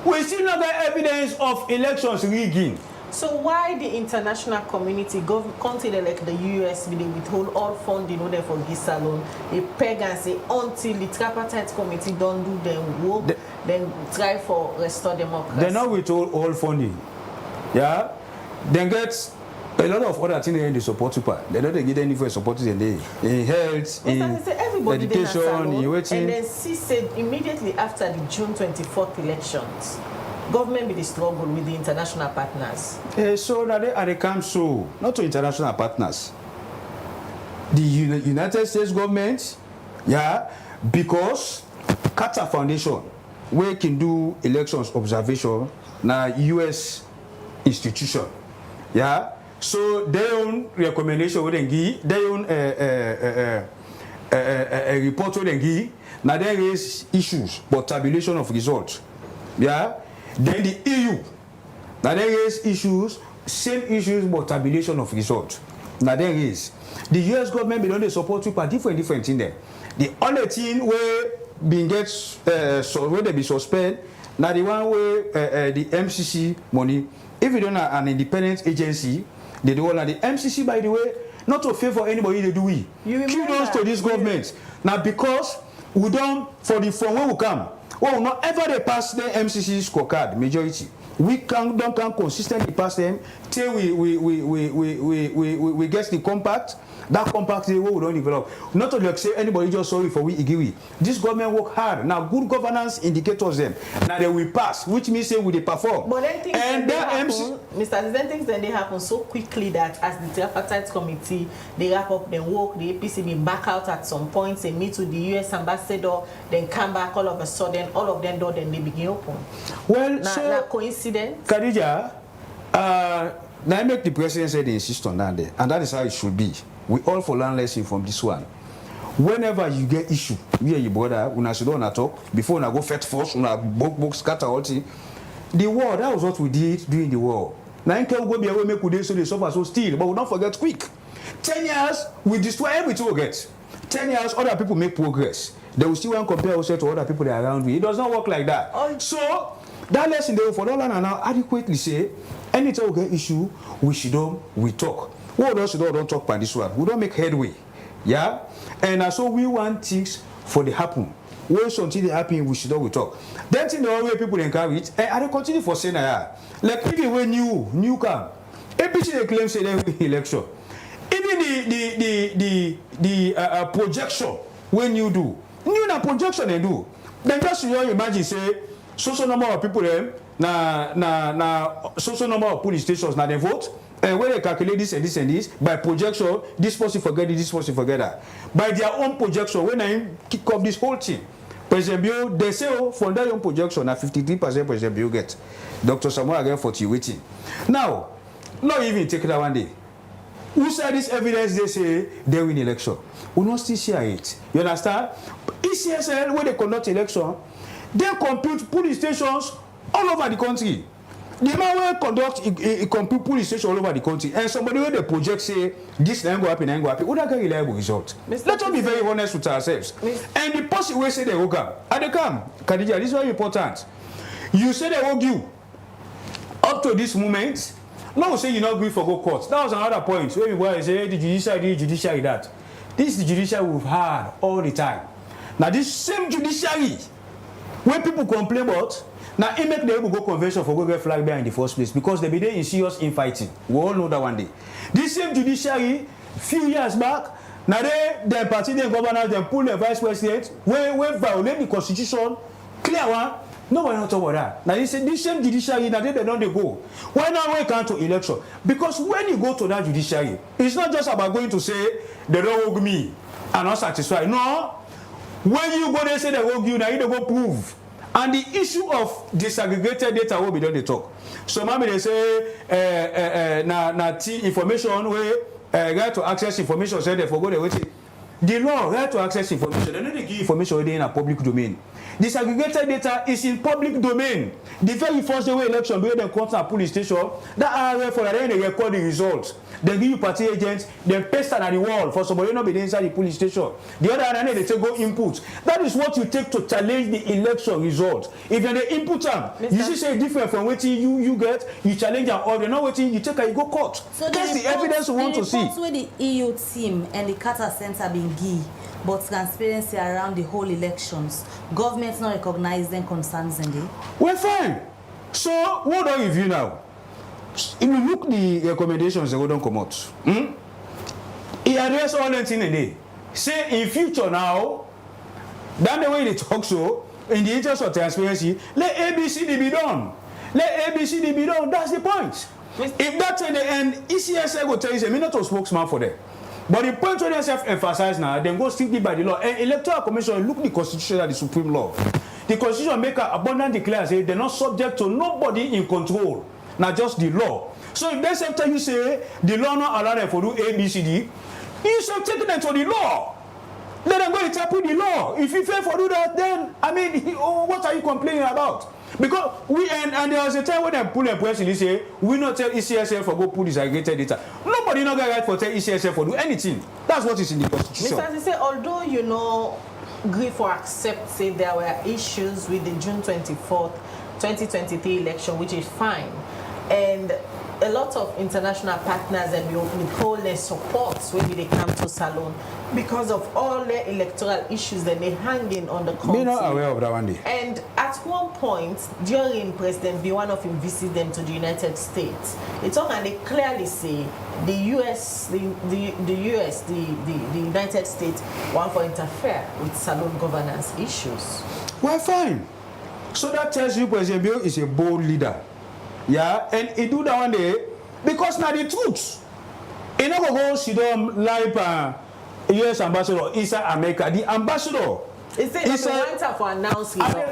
we still not got evidence of elections rigging. So why the international community consider like the US will withhold all funding order for this alone? They peg and say until the Tripartite Committee don't do their work, then try for restore democracy. They not withhold all funding. Yeah? Then get a lot of other things in the support super. They don't get any for support in health, in education, in waiting. And then she said immediately after the June 24th elections, government will struggle with the international partners. So that they come so not to international partners. The United States government, yeah, because Carter Foundation, where can do elections observation, now US institution, yeah. So their own recommendation would give, their own a report would give. Now there is issues, but tabulation of results, yeah. Then the EU, now there is issues, same issues, but tabulation of results. Now there is the US government be don't support different in there. The only thing where being gets so where they be suspend, now the one where the MCC money. If you don't have an independent agency, they do all. Now the MCC, by the way, not to favor anybody, they do we. Kudos to this government. Now because we don't from where we come. Well, not ever they pass the MCC scorecard majority. We don't consistently pass them till we get the compact. That compact is what we don't develop. Not to like say anybody just sorry for we igiwi. This government work hard. Now good governance indicators them. Now they will pass, which means say we they perform. But then things and then happen, Mr. Then things then they happen so quickly that as the Tripartite Committee they wrap up their work, the APC be back out at some point, they meet with the US ambassador, then come back all of a sudden, all of them door then they begin open. Well, now, so coincidence. Khadija, now I make the president say they insist on that day, and that is how it should be. We all for learn lesson from this one. Whenever you get issue, you and your brother, when I sit down and talk, before I go fetch force, when I book scatter all thing. The war, that was what we did during the war. Now we go be away make we so they suffer so still, but we don't forget quick. 10 years, we destroy everything we get. 10 years, other people make progress. They will still want to compare ourselves to other people that are around me. It does not work like that. So that lesson they for all and now adequately say, anytime we get issue, we talk. We don't talk by this one. We don't make headway. Yeah? And so we want things for the happen. When something happen, we talk. Then thing the way people encourage it, and I continue for saying that. Like even when new come, APC they claim say they win election. Even the projection when you do, new na projection they do. Then just you imagine say social number of people them na social number of police stations now they vote. And when they calculate this and this and this, by projection, this person forget it, this person forget that. By their own projection, when I kick off this whole thing, President Bio, they say, oh, from their own projection, now 53% President Bio get. Dr. Samuel again 40 waiting. Now, not even take that one day. Who said this evidence they say they win election? We not still share it. You understand? ECSL, when they conduct election, they compute police stations all over the country. The man will conduct a complete police station all over the country, and somebody when they project say this ain't go happen, would that get reliable result? Let us be very honest with ourselves. And the person will say they will come, and they come. Khadija, this is very important. You say they will give up to this moment. Now say you not agree for go court. That was another point where we were say the judiciary that. This is the judiciary we've had all the time. Now this same judiciary, when people complain about. Now, it make them go convention for go get flag bearer in the first place because they be there in serious infighting. We all know that one day. This same judiciary few years back, now the party, the governors, they pull the vice president, we violate the constitution, clear one. Nobody not talk about that. Now, this same judiciary, now they don't go. Why now we come to election? Because when you go to that judiciary, it's not just about going to say, they don't hug me and not satisfied. No. When you go there say they hug you, now you don't go prove. And the issue of disaggregated data will be done, they talk. So maybe they say, information where right to access information, say they forgo the waiting. The law, right to access information, they don't give information within a public domain. Disaggregated data is in public domain. The very first day election, where they come to a police station, that are for then they record the results. They give you party agents, they paste it on the wall for somebody not be inside the police station. The other hand, they say go input. That is what you take to challenge the election result. If you're the input time, you see say different from what you get, you challenge and order. Not waiting, you take and you go court. So that's the evidence we want to see. Where the EU team and the Carter Center being give, but transparency around the whole elections, governments not recognize them concerns in the. We're fine. So what do you review now? If you look the recommendations, they don't come out. He address all the things in there. Say in future now, that's the way they talk so, in the interest of transparency, let ABCD be done. Let ABCD be done. That's the point. If that's in the end, ECSA will tell you, I'm not a spokesman for them. But the point where they emphasize now, then go strictly by the law. And Electoral Commission look the Constitution at the Supreme Law. The Constitution make an abundant declare say they're not subject to nobody in control. Not just the law. So if they tell you say the law not allow them to do ABCD, you should take them to the law. Let them go interpret the law. If you fail to do that, then I mean, what are you complaining about? Because we and there was a time when they pull a press and they say we not tell ECSL for go pull disaggregated data. Nobody not get right for tell ECSL for do anything. That's what is in the Constitution. Mr. Say, although you know, agree for accept say there were issues with the June 24th, 2023 election, which is fine. And a lot of international partners and we withhold their support when they come to Salon because of all their electoral issues that they're hanging on the country. We're not aware of that one day. And at one point, during President B, one of him visited them to the United States. They talk and they clearly say the United States want to interfere with Salon governance issues. We're fine. So that tells you President Bio is a bold leader. Yeah, and he do that one day because now the truth. He never go sit down like U.S. ambassador inside America. The ambassador is the for announcement. They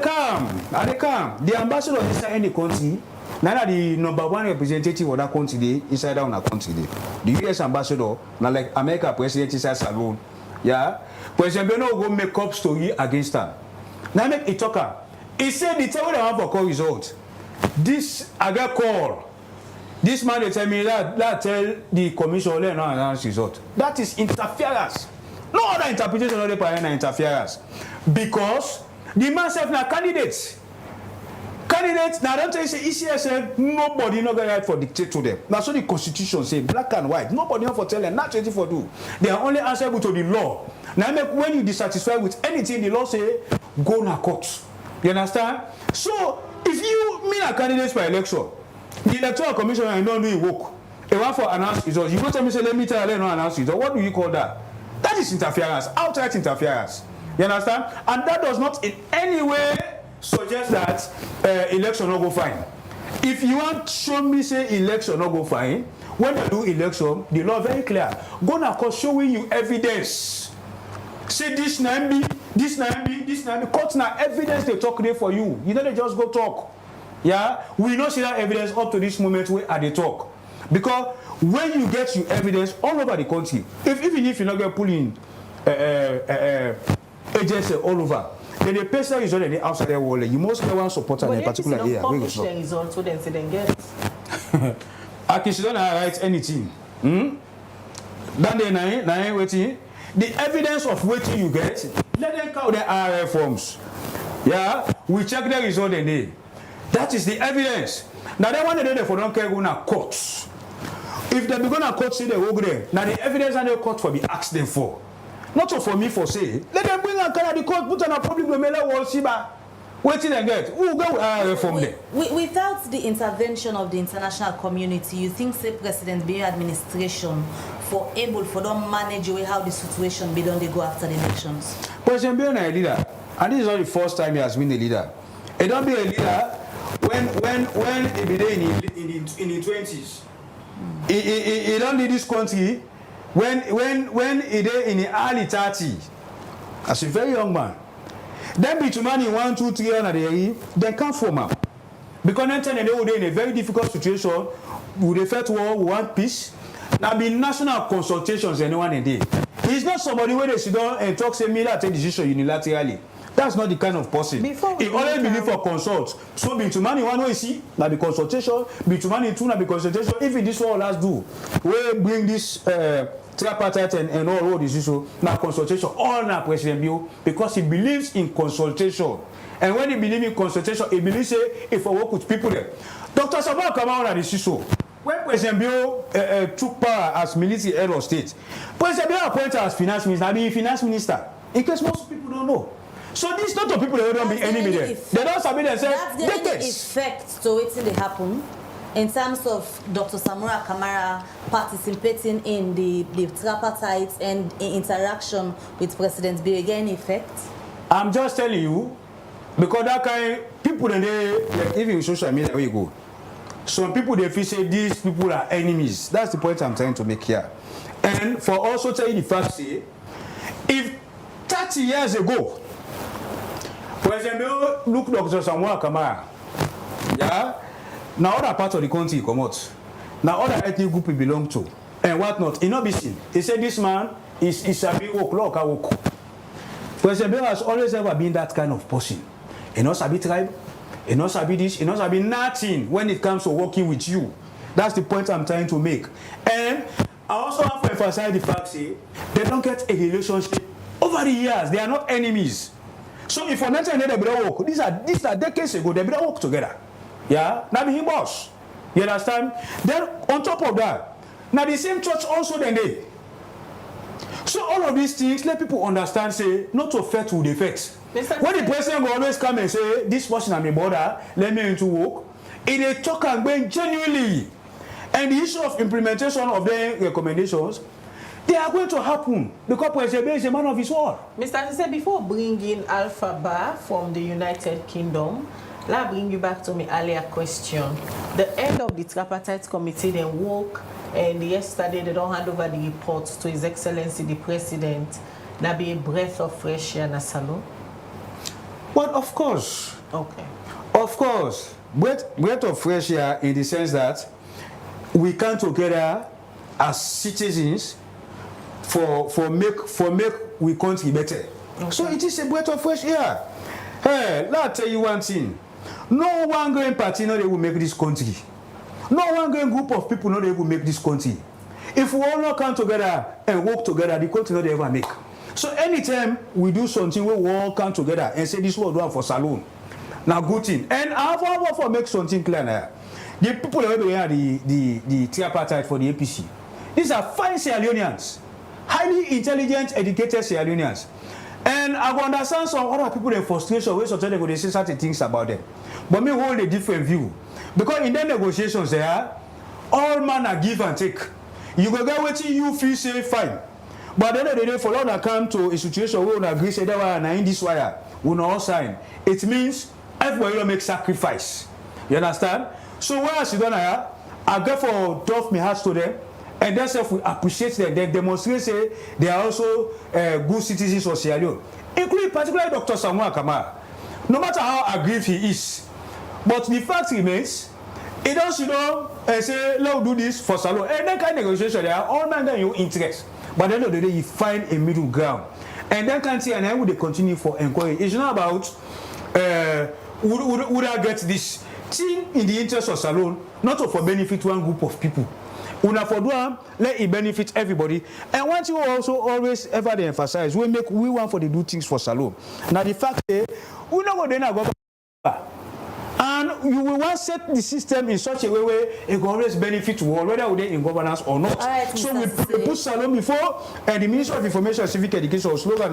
come. The ambassador inside any country. Now the number one representative of that country inside that country. The U.S. ambassador, now like America president inside Salon. Yeah, President Beno go make up story against her. Now make a talker. He said the tell they want for call result. This I got call. This man they tell me that tell the commission let not announce result. That is interference. No other interpretation of the parent interference. Because the man self now candidates. Candidates now don't tell you say ECSL nobody not get right for dictate to them. That's what the Constitution say black and white. Nobody not for tell them not 24 do. They are only answerable to the law. Now when you dissatisfied with anything the law say go na court. You understand? So if you mean a candidate for election, the Electoral Commission and don't do it work. They want for announce results. You go tell me say let me tell you not announce results. What do you call that? That is interference, outright interference. You understand? And that does not in any way suggest that election not go fine. If you want show me say election not go fine, when they do election, the law very clear. Go na court showing you evidence. Say this na be. Court now evidence they talk there for you. You know they just go talk. Yeah, we don't see that evidence up to this moment where they talk. Because when you get your evidence all over the country, even if you're not going to pull in agents all over, then the person is already outside their wall. You must have one supporter in a particular area. Publish the results, so then say then get. She don't write anything. Then they waiting. The evidence of waiting you get, let them count the RF forms. Yeah, we check the result and they. That is the evidence. Now they want to do for don't care go na court. If they be gonna court say they go there, now the evidence and the court for be asked them for. Not for me for say. Let them bring a car at the court, put on a public domain wall siba. What did I get? Who go from there? Without the intervention of the international community, you think, say, President Bio administration for able for them manage away how the situation be done they go after the elections? President Bio is a leader, and this is not the first time he has been a leader. He don't be a leader when he be there in the 20s. He don't lead this country when he there in the early 30s. As a very young man. Then be to money 1, 2, 3 on the year, they can't form up. Because then they were in a very difficult situation. We refer to war, we want peace. Now be national consultations anyone in day. He's not somebody where they sit down and talk say me that take decision unilaterally. That's not the kind of person. He always believe for consult. So be to money 1 way see, now be consultation, be to money 2 now be consultation. If it this one last do, we bring this Tripartite and all this issue now consultation all now President Bio because he believes in consultation. And when he believes in consultation, he believes if I work with people there. Dr. Sabah come out at this issue. When President Bio took power as military head of state, President Bio appointed as finance minister, I mean finance minister. In case most people don't know. So these not the people that don't be enemy there. They don't submit themselves. That's the effect to it in the happen. In terms of Dr. Samura Kamara participating in the tripartite and in interaction with President Bio, again effect? I'm just telling you, because that kind of people in there, like even in social media where you go, some people they feel say these people are enemies. That's the point I'm trying to make here. And for also tell you the fact, say, if 30 years ago, President Bio look Dr. Samura Kamara, yeah. Now other part of the country come out. Now other ethnic group he belong to and whatnot. He not be seen. He said this man is a big work. President Bio has always ever been that kind of person. He not sabi tribe. He not sabi this. He not sabi nothing when it comes to working with you. That's the point I'm trying to make. And I also have to emphasize the fact say they don't get a relationship over the years. They are not enemies. So if for nothing they don't work. These are decades ago. They don't work together. Yeah, now be him boss. You understand? Then on top of that, now the same church also then they. So all of these things let people understand say not to affect who they affect. When the president will always come and say this person I'm a border, let me into work, it they talk and going genuinely. And the issue of implementation of their recommendations, they are going to happen because President is a man of his word. Mr. Tise, before bringing Alpha Bar from the United Kingdom, let me bring you back to my earlier question. The end of the Tripartite Committee then woke, and yesterday they don't hand over the report to His Excellency the President. That be a breath of fresh air, Nasalo. But of course. Okay. Of course. Breath of fresh air in the sense that we come together as citizens for make we country better. Okay. So it is a breath of fresh air. Hey, let me tell you one thing. No one going party no they will make this country. No one going group of people no they will make this country. If we all not come together and work together, the country no they ever make. So anytime we do something, we all come together and say this will do for salon. Now good thing. And I have for make something clear now. The people that are the tripartite for the APC. These are fine Sierra Leoneans, highly intelligent, educated Sierra Leoneans. And I understand some other people in frustration where sometimes they go say certain things about them. But me hold a different view. Because in their negotiations there, all man are give and take. You go get what you feel say fine. But at the end of the day, for long I come to a situation where we agree say that wire and in this wire, we not all sign. It means everybody will make sacrifice. You understand? So when I sit down here, I get for tough my heart to them. And that's if we appreciate them. They demonstrate say they are also good citizens of Sierra Leone, including particularly Dr. Samura Kamara. No matter how aggrieved he is, but the fact remains, he does and say, let's do this for Salon. And that kind of negotiation, they are all men that you interest. But at the end of the day, you find a middle ground. And that can't see, and then would they continue for inquiry. It's not about would I get this thing in the interest of Salon, not for benefit one group of people. Una for do let it benefit everybody. And what you also always ever emphasize, we want for the do things for Salon. Now the fact is, we not go then go back. And you will want to set the system in such a way where it will always benefit to all, whether we're in governance or not. Right, so we put Salon before, and the Ministry of Information and Civic Education slogan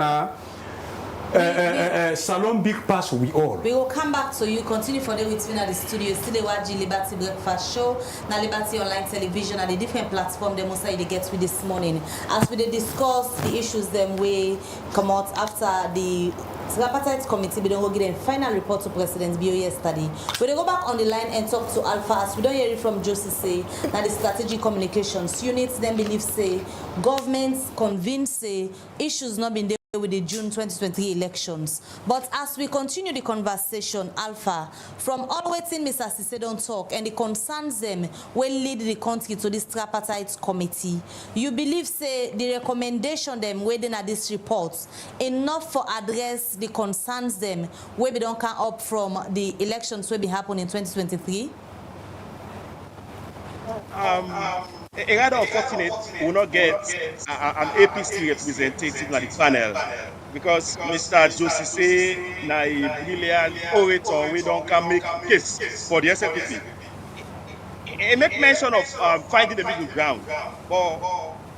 Salon Big Pass we all. We will come back to you. Continue for the with me at the studio. Still the Waji Liberty Breakfast Show. Now Liberty Online Television and the different platform them also they get with this morning. As we discuss the issues them we come out after the Tripartite Committee, we don't go get a final report to President Bio yesterday. We go back on the line and talk to Alpha as we don't hear it from Josie say that the strategic communications units then believe say governments convince say issues not been there with the June 2023 elections. But as we continue the conversation, Alpha, from all waiting Mr. Sise don't talk and the concerns them will lead the country to this Tripartite Committee, you believe say the recommendation them waiting at this report enough for address the concerns them where we don't come up from the elections will be happening in 2023? A rather unfortunate we will not get an APC representative in the panel because Mr. Josie say na a brilliant orator we don't can make case for the SLPP. He make mention of finding the middle ground, but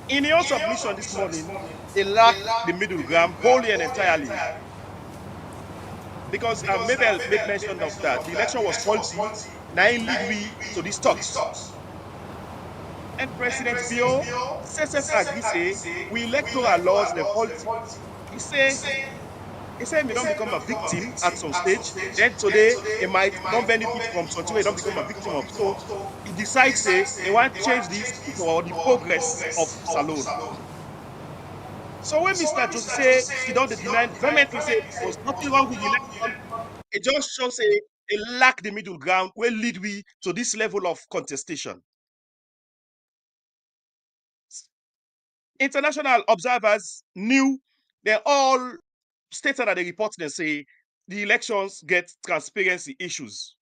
in your submission this morning, they lack the middle ground wholly and entirely. Because maybe I'll make mention of that. The election was faulty, now it lead we to these talks. And President Bio says agree say we electoral laws the faulty. He said we don't become a victim at some stage. Then today he might not benefit from something we don't become a victim of. So he decides say he want to change this for the progress of Salon. So when Mr. Josie say he don't deny vehemently say there was nothing wrong with the election, it just shows say he lack the middle ground will lead we to this level of contestation. International observers knew they all stated that they report and say the elections get transparency issues.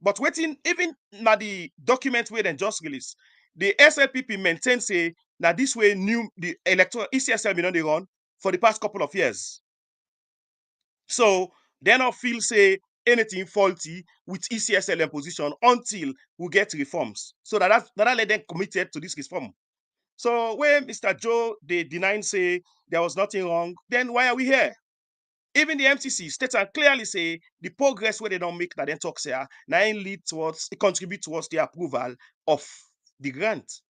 But waiting, even now the document where they just released, the SLPP maintains say that this way new the electoral ECSL been on the run for the past couple of years. So they not feel say anything faulty with ECSL in position until we get reforms. So that let them committed to this reform. So when Mr. Joe they deny say there was nothing wrong, then why are we here? Even the MTC states and clearly say the progress where they don't make that then talks here now lead towards it contribute towards the approval of the grant.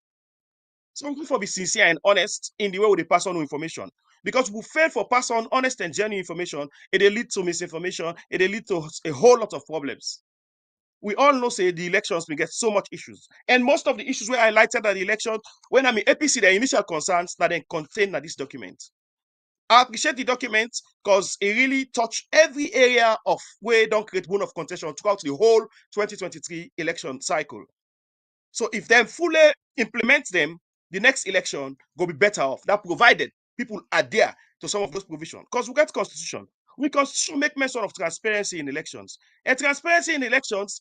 So we for be sincere and honest in the way we they pass on information. Because we fail for pass on honest and genuine information, it lead to misinformation, it lead to a whole lot of problems. We all know say the elections will get so much issues. And most of the issues where I highlighted at the election, when I'm in APC, the initial concerns that then contain this document. I appreciate the document because it really touched every area of where don't create bone of contention throughout the whole 2023 election cycle. So if they fully implement them, the next election will be better off. That provided people adhere to some of those provisions. Because we get constitution. We constitution make mention of transparency in elections. And transparency in elections,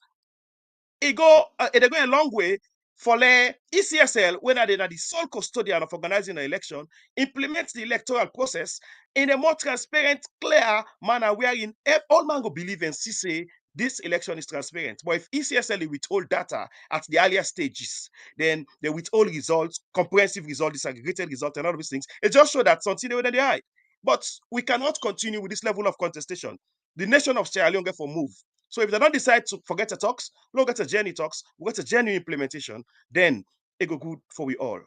it go a long way for the ECSL, when they are the sole custodian of organizing the election, implements the electoral process in a more transparent, clear manner, wherein all man will believe and see say this election is transparent. But if ECSL withhold data at the earlier stages, then they withhold results, comprehensive results, disaggregated results, and all of these things. It just shows that something within the eye. But we cannot continue with this level of contestation. The nation of Sierra Leone get for move. So if they don't decide to forget the talks, we'll get a genuine talks, we'll get a genuine implementation, then it go good for we all.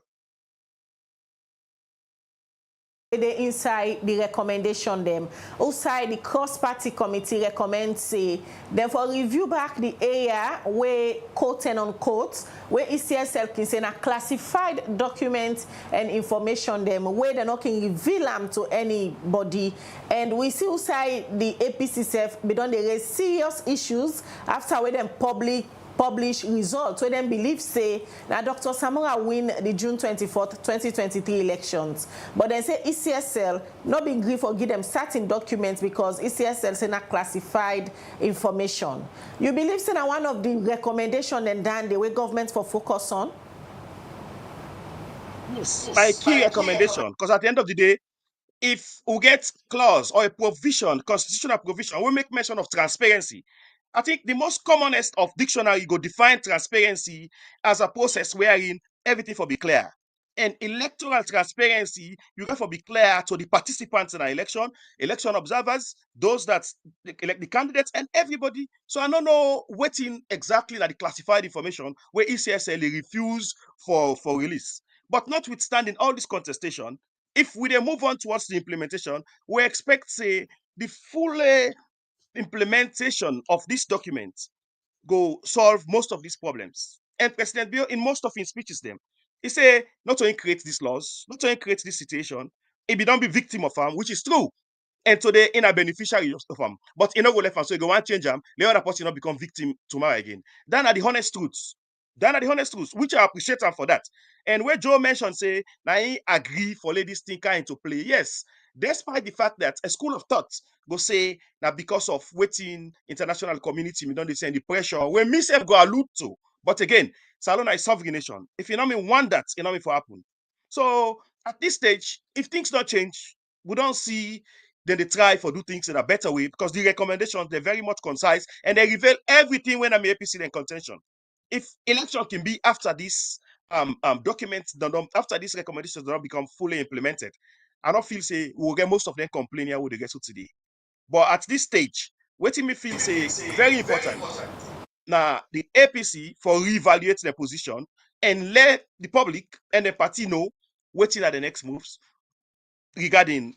They inside the recommendation them outside the cross-party committee recommends say therefore review back the area where quote and unquote where ECSL can send a classified document and information them where they're not can reveal them to anybody, and we see outside the APC self they don't raise serious issues after where them publish results where them believe say now Dr. Samora win the June 24th 2023 elections, but they say ECSL not being agreed for give them certain documents because ECSL say not classified information. You believe say now one of the recommendation and then the way government for focus on? Yes, my key recommendation, because at the end of the day, if we get clause or a provision, constitutional provision, we make mention of transparency. I think the most commonest of dictionary go define transparency as a process wherein everything will be clear. And electoral transparency, you have to be clear to the participants in an election, election observers, those that elect the candidates, and everybody. So I don't know waiting exactly that the classified information where ECSLA refuse for release. But notwithstanding all this contestation, if we then move on towards the implementation, we expect, say, the full implementation of this document go solve most of these problems. And President Bio, in most of his speeches, he say not to create these laws, not to create this situation, he be don't be victim of them, which is true. And today in a beneficiary of them. But you know go left and so you go want change them, the other person not become victim tomorrow again. Then are the honest truths. Then are the honest truths, which I appreciate him for that. And where Joe mentioned, say, now he agree for ladies thinker into play. Yes, despite the fact that a school of thought go say that because of waiting international community, we don't send the pressure, when me self go allude to. But again, Salona is sovereign nation. If you know me want that, you know me for happen. So at this stage, if things don't change, we don't see then they try for do things in a better way because the recommendations they're very much concise and they reveal everything when I'm APC in contention. If election can be after this documents after these recommendations do not become fully implemented, I don't feel say we'll get most of them complaining how they get to today. But at this stage, what me feel say very important. Now the APC for reevaluate their position and let the public and the party know what are the next moves regarding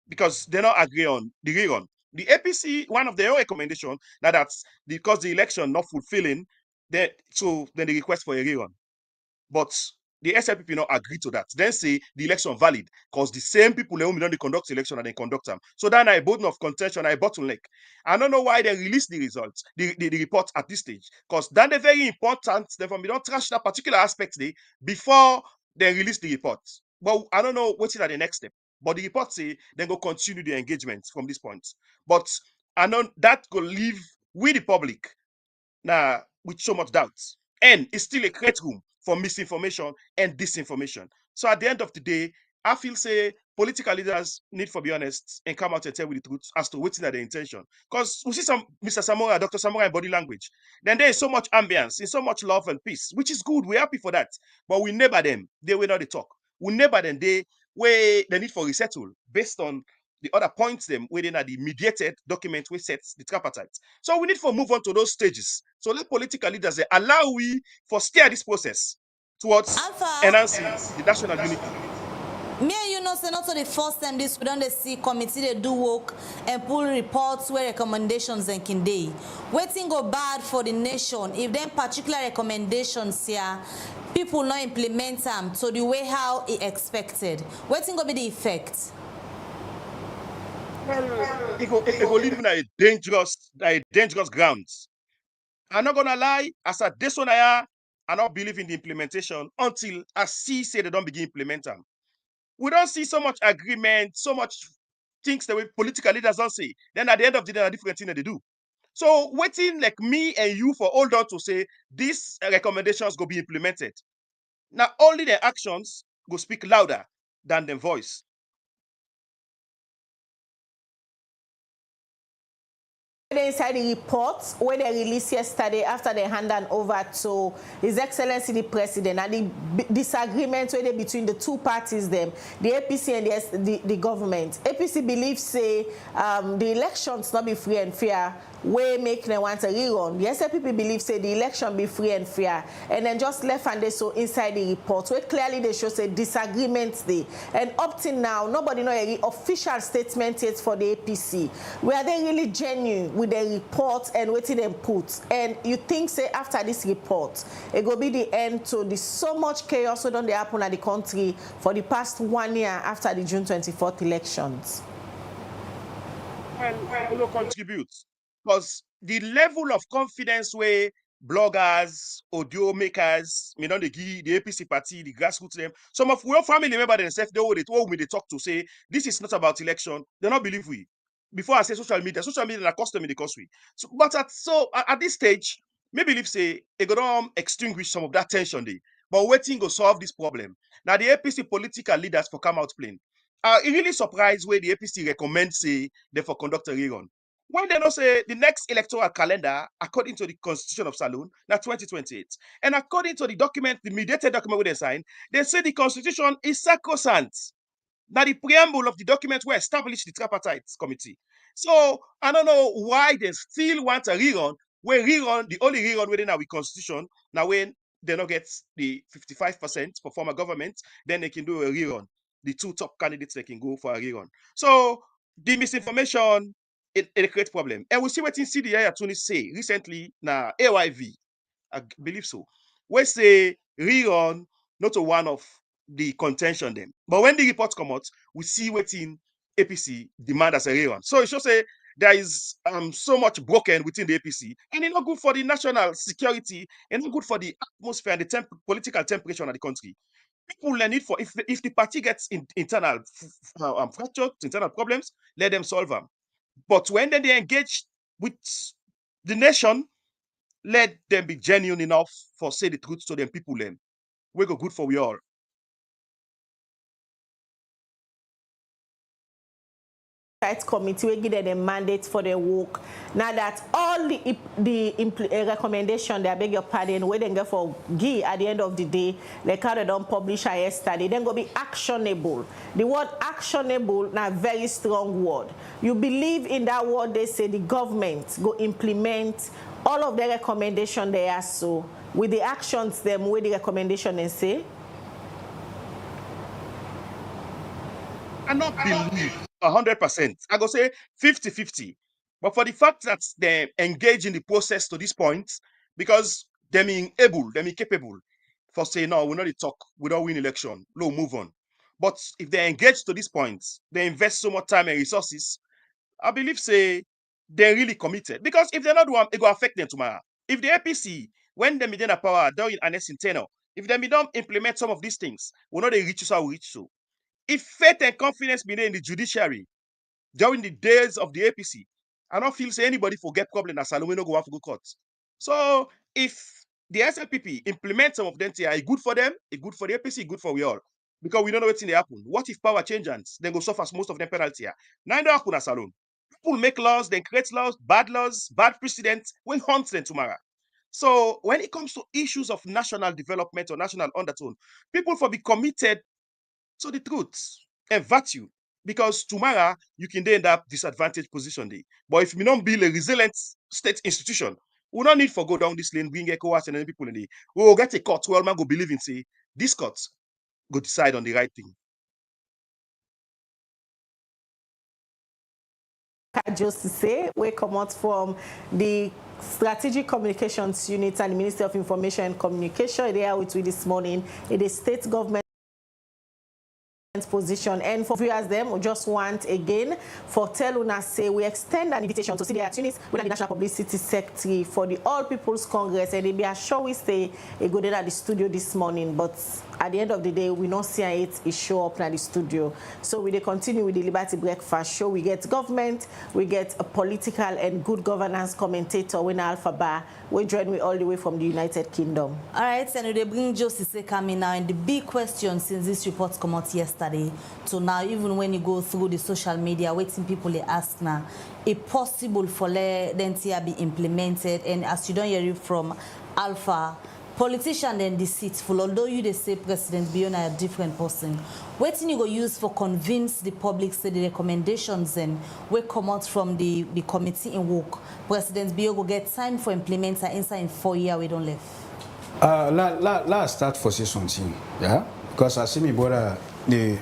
because they not agree on the rerun. The APC, one of their recommendation that's because the election not fulfilling, then they request for a rerun. But the SLPP not agree to that. Then say the election valid because the same people who don't conduct election and they conduct them. So then I both of contention, I bottleneck. I don't know why they release the results, the report at this stage. Because then they're very important. Therefore, we don't trash that particular aspect there before they release the report. But I don't know what's at the next step. But the report say they go continue the engagement from this point. But I know that will leave with the public now with so much doubt. And it's still a great room for misinformation and disinformation. So at the end of the day, I feel say political leaders need to be honest and come out and tell with the truth as to what's their intention. Because we see some Mr. Samora, Dr. Samora in body language. Then there is so much ambience, there's so much love and peace, which is good. We're happy for that. But we neighbor them. They will not talk. We neighbor them. They need for resettle based on the other points them within the mediated document we sets the tripartite. So we need to move on to those stages. So let political leaders say, allow we for steer this process towards enhancing the national unity. Me and you know, say not the first time this we don't see committee they do work and pull reports where recommendations and can day. Waiting go bad for the nation if then particular recommendations here people not implement them to the way how it expected. Waiting go be the effect. Well, it go lead in a dangerous grounds. I'm not gonna lie, as a this one I not believe in the implementation until I see say they don't begin implement them. We don't see so much agreement, so much things that we political leaders don't say. Then at the end of the day, a different thing that they do. So waiting like me and you for hold on to say these recommendations go be implemented. Now only their actions go speak louder than their voice. Inside the report where they released yesterday after they handed over to His Excellency the President and the disagreement where they between the two parties them, the APC and the government. APC believes say the elections not be free and fair, where make them want a rerun. The SLPP believes say the election be free and fair, and then just left and they so inside the report where clearly they show say disagreements there. And up till now, nobody know any official statement yet for the APC. Were they really genuine with the report and what them put? And you think say after this report, it will be the end to the so much chaos that don't happen at the country for the past 1 year after the June 24th elections? Well, will contribute. Because the level of confidence where bloggers, audio makers, you know, they give the APC party, the grassroots them, some of your family members themselves, they told me they talk to say this is not about election. They don't believe we. Before I say social media are custom in the country. So, but at this stage, maybe believe say they gonna extinguish some of that tension there. But waiting to solve this problem. Now the APC political leaders for come out plain. It really surprised where the APC recommend say they for conduct a rerun. Why they not say the next electoral calendar, according to the Constitution of Saloon, now 2028, and according to the document, the mediated document they sign, they say the Constitution is sacrosanct. Now the preamble of the document will establish the Tripartite Committee. So I don't know why they still want a rerun. When rerun, the only rerun within our Constitution, now when they don't get the 55% for former government, then they can do a rerun. The two top candidates, they can go for a rerun. So the misinformation, it creates problem. And we see what in CDI Tunis say recently, now AYV, I believe so, we say rerun, not a one of the contention them. But when the report come out, we see what in APC demand as a rerun. So it should say there is so much broken within the APC, and it's not good for the national security, and not good for the atmosphere and the political temperature of the country. People learn it for if the party gets internal fractures, internal problems, let them solve them. But when they engage with the nation, let them be genuine enough for say the truth to them people then. We go good for we all. Committee will give them a mandate for their work. Now that all the recommendation, they beg your pardon, where they get for give at the end of the day, like how they don't publish yesterday, then go be actionable. The word actionable now very strong word. You believe in that word? They say the government go implement all of the recommendation they are so with the actions them with the recommendation they say. I not believe 100%. I go say 50-50. But for the fact that they engage in the process to this point, because them being able, them capable for say no, we're not the talk, we don't win election, no move on. But if they engage to this point, they invest so much time and resources, I believe say they're really committed. Because if they're not one, it will affect them tomorrow. If the APC, when they in a power, they're in an tenor, if they don't implement some of these things, we're not they reach so reach so. If faith and confidence be there in the judiciary during the days of the APC, I don't feel say anybody forget problem as Salome no go out for go court. So if the SLPP implement some of them, it's good for them, it's good for the APC, good for we all. Because we don't know what's in the happen. What if power changes? Then go suffer most of them penalty here. Neither happen as Salome. People make laws, then create laws, bad precedents, when hunt them tomorrow. So when it comes to issues of national development or national undertone, people for be committed to the truth and virtue, because tomorrow you can end up disadvantaged position there. But if we don't build a resilient state institution, we don't need for go down this lane, bring ECOWAS and then people in there. We will get a court where man go believe in say this court go decide on the right thing. Just to say, we come out from the Strategic Communications Unit and the Ministry of Information and Communication. They are with you this morning in the state government position. And for viewers them, we just want again for tell una say we extend an invitation to see the attorneys with the National Publicity Secretary for the All People's Congress, and they be sure we stay a good day at the studio this morning, but at the end of the day we not see it show up at the studio. So we continue with the Liberty Breakfast Show. We get government, we get a political and good governance commentator when Alpha Bar. We join me all the way from the United Kingdom. All right, and they bring Josise coming now, and the big question since this report come out yesterday to now, even when you go through the social media, waiting people they ask now, is possible for them to be implemented? And as you don't hear it from Alpha, politician then deceitful, although you they say President Bio a different person. What you go use for convince the public say the recommendations then will come out from the committee in work. President Bio will get time for implementing inside in 4 years we don't live. Let's start for say something, yeah? Because I see me brother they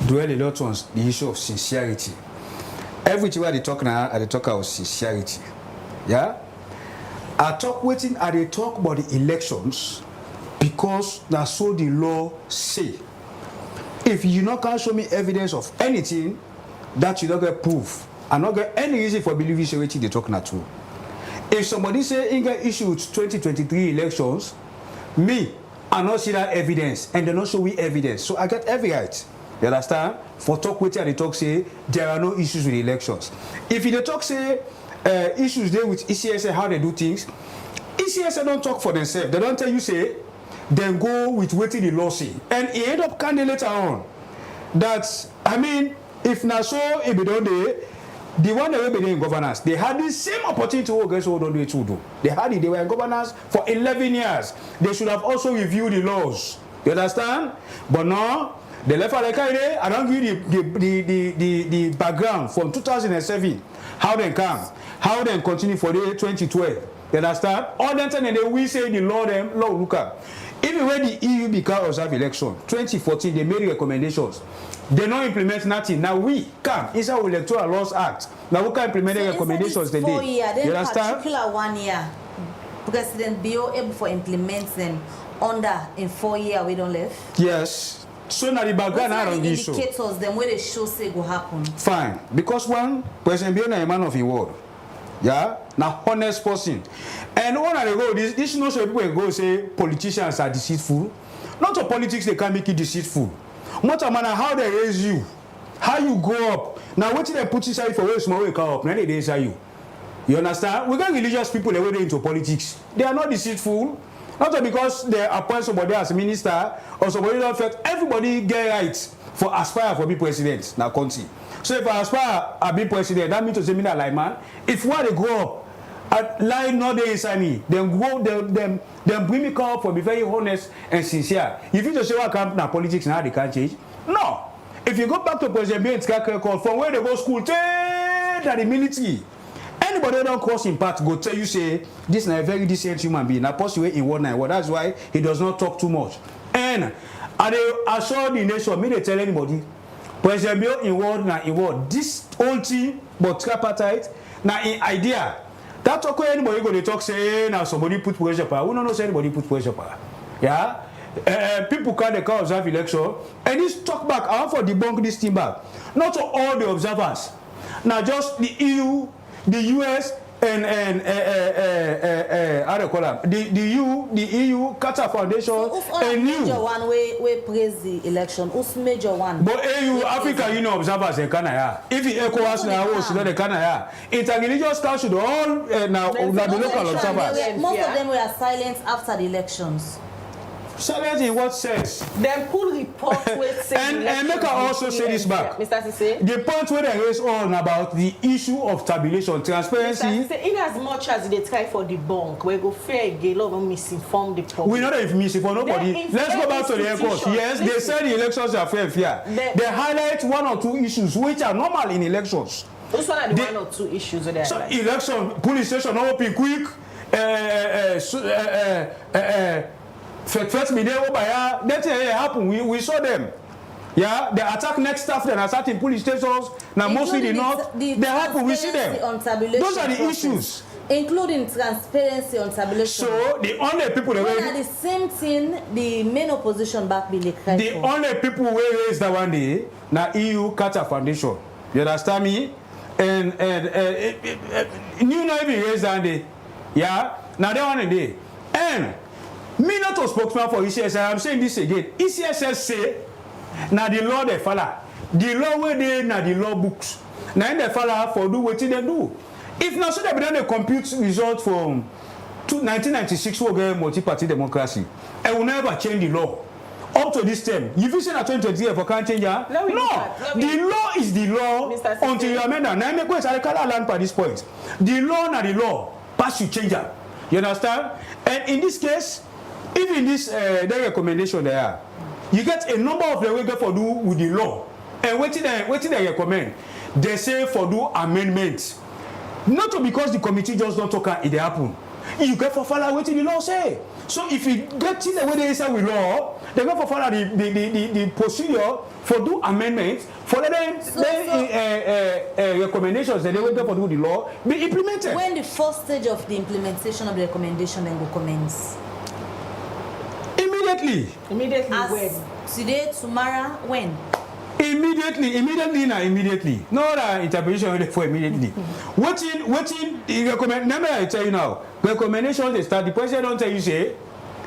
dwell a lot on the issue of sincerity. Everything where they talk now, they talk about sincerity. Yeah? I talk waiting and they talk about the elections because that's so the law say. If you not can show me evidence of anything that you don't get proof, and not get any reason for believing say what they talk not true. If somebody say in get issued 2023 elections, me I not see that evidence and they not show me evidence. So I get every right. You understand? For talk waiting and they talk say there are no issues with the elections. If you talk say issues there with ECSA, how they do things, ECSA don't talk for themselves. They don't tell you say, then go with what the law say. And it end up kind of later on that, I mean, if not so, if we don't do The one that will be in governance, they had the same opportunity to work against what don't do it to do. They had it, they were in governance for 11 years. They should have also reviewed the laws. You understand? But no, the left I don't give you the background from 2007, how they come, how they continue for the 2012. You understand? All the time they will say the law look up. Even when the EU became observe election, 2014, they made recommendations. They don't implement nothing. Now we come inside our Electoral Laws Act. Now we can implement the recommendations they did. You understand? Particular 1 year, President Bio able for implementing under in 4 years we don't live. Yes. So now the background I don't give so. Indicators them where they show say go happen. Fine. Because one, President Bio is a man of his word. Yeah, now honest person. And one of the go, this no so people go say politicians are deceitful. Not to politics they can make it deceitful. What a matter how they raise you, how you grow up. Now what they put inside for a small way come up, now they inside you. You understand? We got religious people that went into politics. They are not deceitful. Not because they appoint somebody as a minister or somebody don't affect everybody get rights for aspire for be president now country. So if I aspire to be president, that means to say me that like man. If one they grow up and lie not there inside me, then grow them bring me come up for be very honest and sincere. If you just say what come now politics now they can't change. No. If you go back to President Bill from where they go school, to the military. Anybody who don't cross in path go tell you say this is a very decent human being. Now post away in one night. Well, that's why he does not talk too much. And I assure the nation, me they tell anybody, President Bill in word this whole thing but tripartite now in idea. That's okay anybody go to talk say now somebody put pressure power. We don't know say anybody put pressure power. Yeah? People can't observe election and this talk back. I want for debunk this thing back. Not to all the observers. Now just the EU, the US and how do you call them? The EU, Qatar Foundation, so and new. Major one we praise the election. Who's major one? But EU, Africa Union observers in Canada. If you ECOWAS now, also the Canada. Interreligious council all now the local observers. Most of them were silent after the elections. Silent in what sense? Then pull report with and make I also say this back. Mr. Sise. The point where they raise on about the issue of tabulation, transparency. Mr. Sise, in as much as they try for the bank, we go fair again, a lot of misinform the public. We know that if misinform nobody. Let's go back to the airport. Yes, they said the elections are fair and fair. They highlight 1 or 2 issues which are normal in elections. Those one are the 1 or 2 issues that they so highlight. Election, police station open quick. First media over here, that happen. We saw them. Yeah, they attack next staff, then attack in police stations. Now mostly the north, they happen. We see them. Those are the issues. Including transparency on tabulation. So the only people that were the same thing, the main opposition back be the only people who raised that one day now EU Qatar Foundation. You understand me? And you not even raised that day. Yeah, now they one day. And me not a spokesman for ECSS, I'm saying this again. ECSS say, now the law they follow. The law where they now the law books. Now they follow for do what they do. If not so they be done the compute result from 1996 we get multi-party democracy. And will never change the law. Up to this time. If you say that 2020 for can't change no. The law is the law until you amend that. Now I make way I can't land by this point. The law na the law. Pass you change that. You understand? And in this case, even this the recommendation there, you get a number of the way for do with the law. And what they recommend, they say for do amendments. Not because the committee just don't talk it happen. You get for follow what the law say. So if you get in the way they say with law, they go for follow the procedure for do amendments for them recommendations that they will go for do the law be implemented. When the first stage of the implementation of the recommendation then will commence? Immediately. As when? Today, tomorrow, when? Immediately. No interpretation for immediately. What the recommend? Remember I tell you now. Recommendations they start. The president don't tell you say.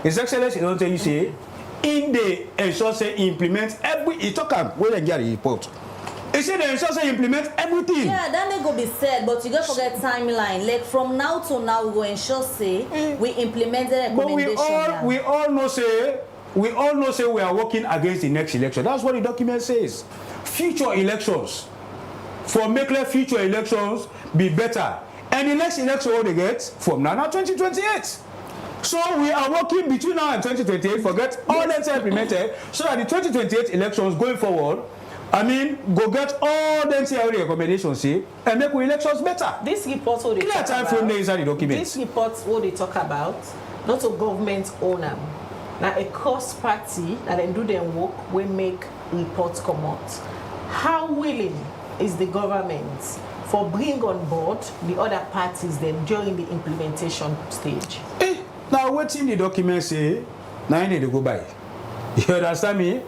His Excellency don't tell you say. In the ensure say implement every. He talk am when they get the report. He said they ensure say implement everything. Yeah, that may go be said, but you got to forget timeline. Like from now to now, we go ensure say we implement the recommendation. But we all know say. We all know say we are working against the next election. That's what the document says. Future elections. for make the future elections be better. And the next election what they get from now 2028. So we are working between now and 2028, forget all that's implemented, so that the 2028 elections going forward, I mean, go get all the NCRA recommendations see, and make elections better. This report what they talk time about, frame inside the document. This report what they talk about, not a government owner, now a cross-party that then do their work, we make reports come out. How willing is the government for bring on board the other parties then during the implementation stage? Now, what's in the document say, now I need to go by. You understand me?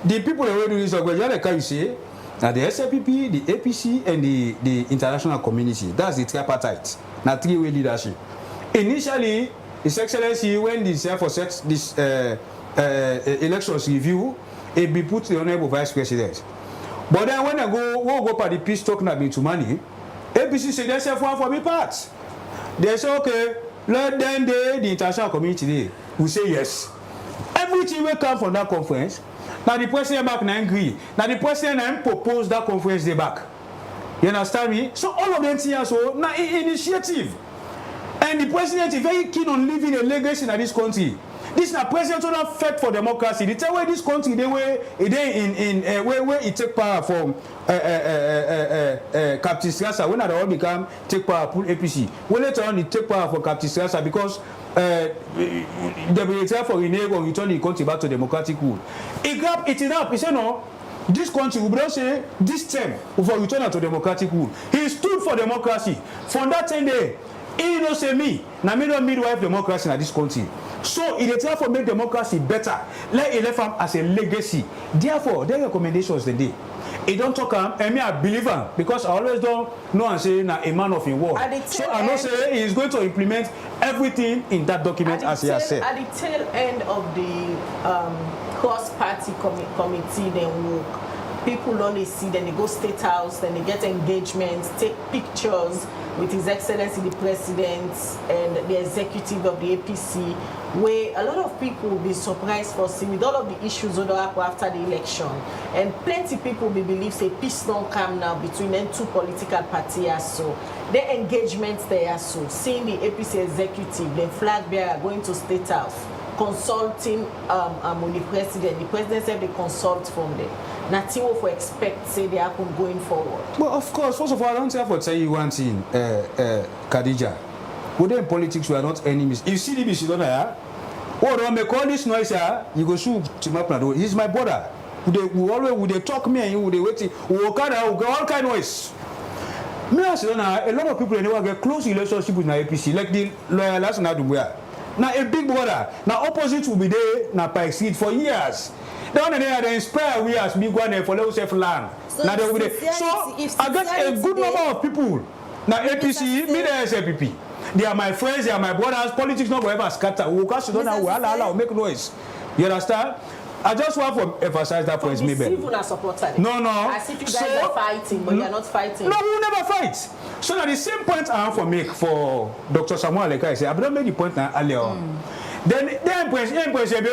The people that will do this, like you say, now the SLPP, the APC, and the international community, that's the tripartite. Now, three-way leadership. Initially, His Excellency, when this for set this elections review, it be put to the Honorable Vice President. But then when I go for the peace talk now to money, APC say they one for me part. They say okay. Let them the international community will say yes. Everything will come from that conference. Now the president back now agree. Now the president propose that conference day back. You understand me? So all of them see also now initiative. And the president is very keen on leaving a legacy in this country. This is a president who not fight for democracy. The time where this country they were where it take power from Captain Strasser, when they all become take power pull APC. When later on it take power for Captain Strasser because they will retire for renege or return the country back to democratic rule. He grab it up. He said no. This country will not say this term for return to democratic rule. He stood for democracy. From that 10 day, he don't say me. Now me don't midwife democracy in this country. So it is therefore make democracy better. Let it left as a legacy. Therefore, their recommendations the day. It don't talk and me I believe him because I always don't know and say na a man of his word. So I know say he is going to implement everything in that document as he has said. At the tail end of the cross-party committee, then work. People only see, then they go state house, then they get engagements, take pictures with His Excellency the President and the executive of the APC, where a lot of people will be surprised for seeing with all of the issues that happen after the election. And plenty of people will believe say peace don't come now between them two political parties. So their engagements there, so seeing the APC executive, the flag bearer going to state house, consulting with the president said they consult from them. Nothing will expect say they happen going forward. Well, of course, first of all, I don't have to tell you one thing, Khadija. Within politics, we are not enemies. If CDB don't have, oh, don't make all this noise here, you go shoot Timapna. He's my brother. Would they talk me and you would they wait? All kind of noise. Me as a lot of people never get close relationship with my APC, like the lawyer last night. Now a big brother, now opposite will be there, now by seat for years. Down there, they inspire we as big one for level self land. So now they will be there. So I get a good number of people. Now APC, me the SLPP. They are my friends, they are my brothers. Politics not ever scatter. We will make noise. You understand? I just want to emphasize that point, maybe. No. As if you guys are fighting, but you are not fighting. No, we will never fight. So now the same point I have to make for Dr. Samuel Leka, I say, I don't make the point earlier on. Then they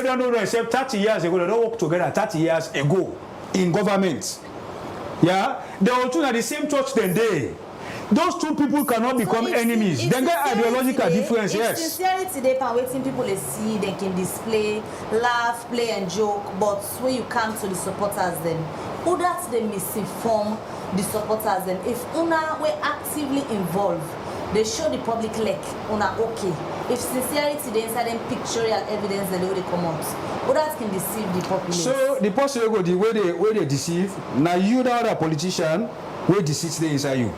don't know except 30 years ago, they don't work together 30 years ago in government. Yeah? They are two at the same church then they. Those two people cannot become enemies. They get ideological difference, yes. Sincerity, they can waiting people they see, they can display, laugh, play and joke, but when you come to the supporters then, who that's they misinform the supporters then? If una were actively involved, they show the public leg, una okay. If sincerity, they inside them pictorial evidence, then they come out. Who that can deceive the populace? So the person go the way they deceive, now you the other politician will deceive they inside you.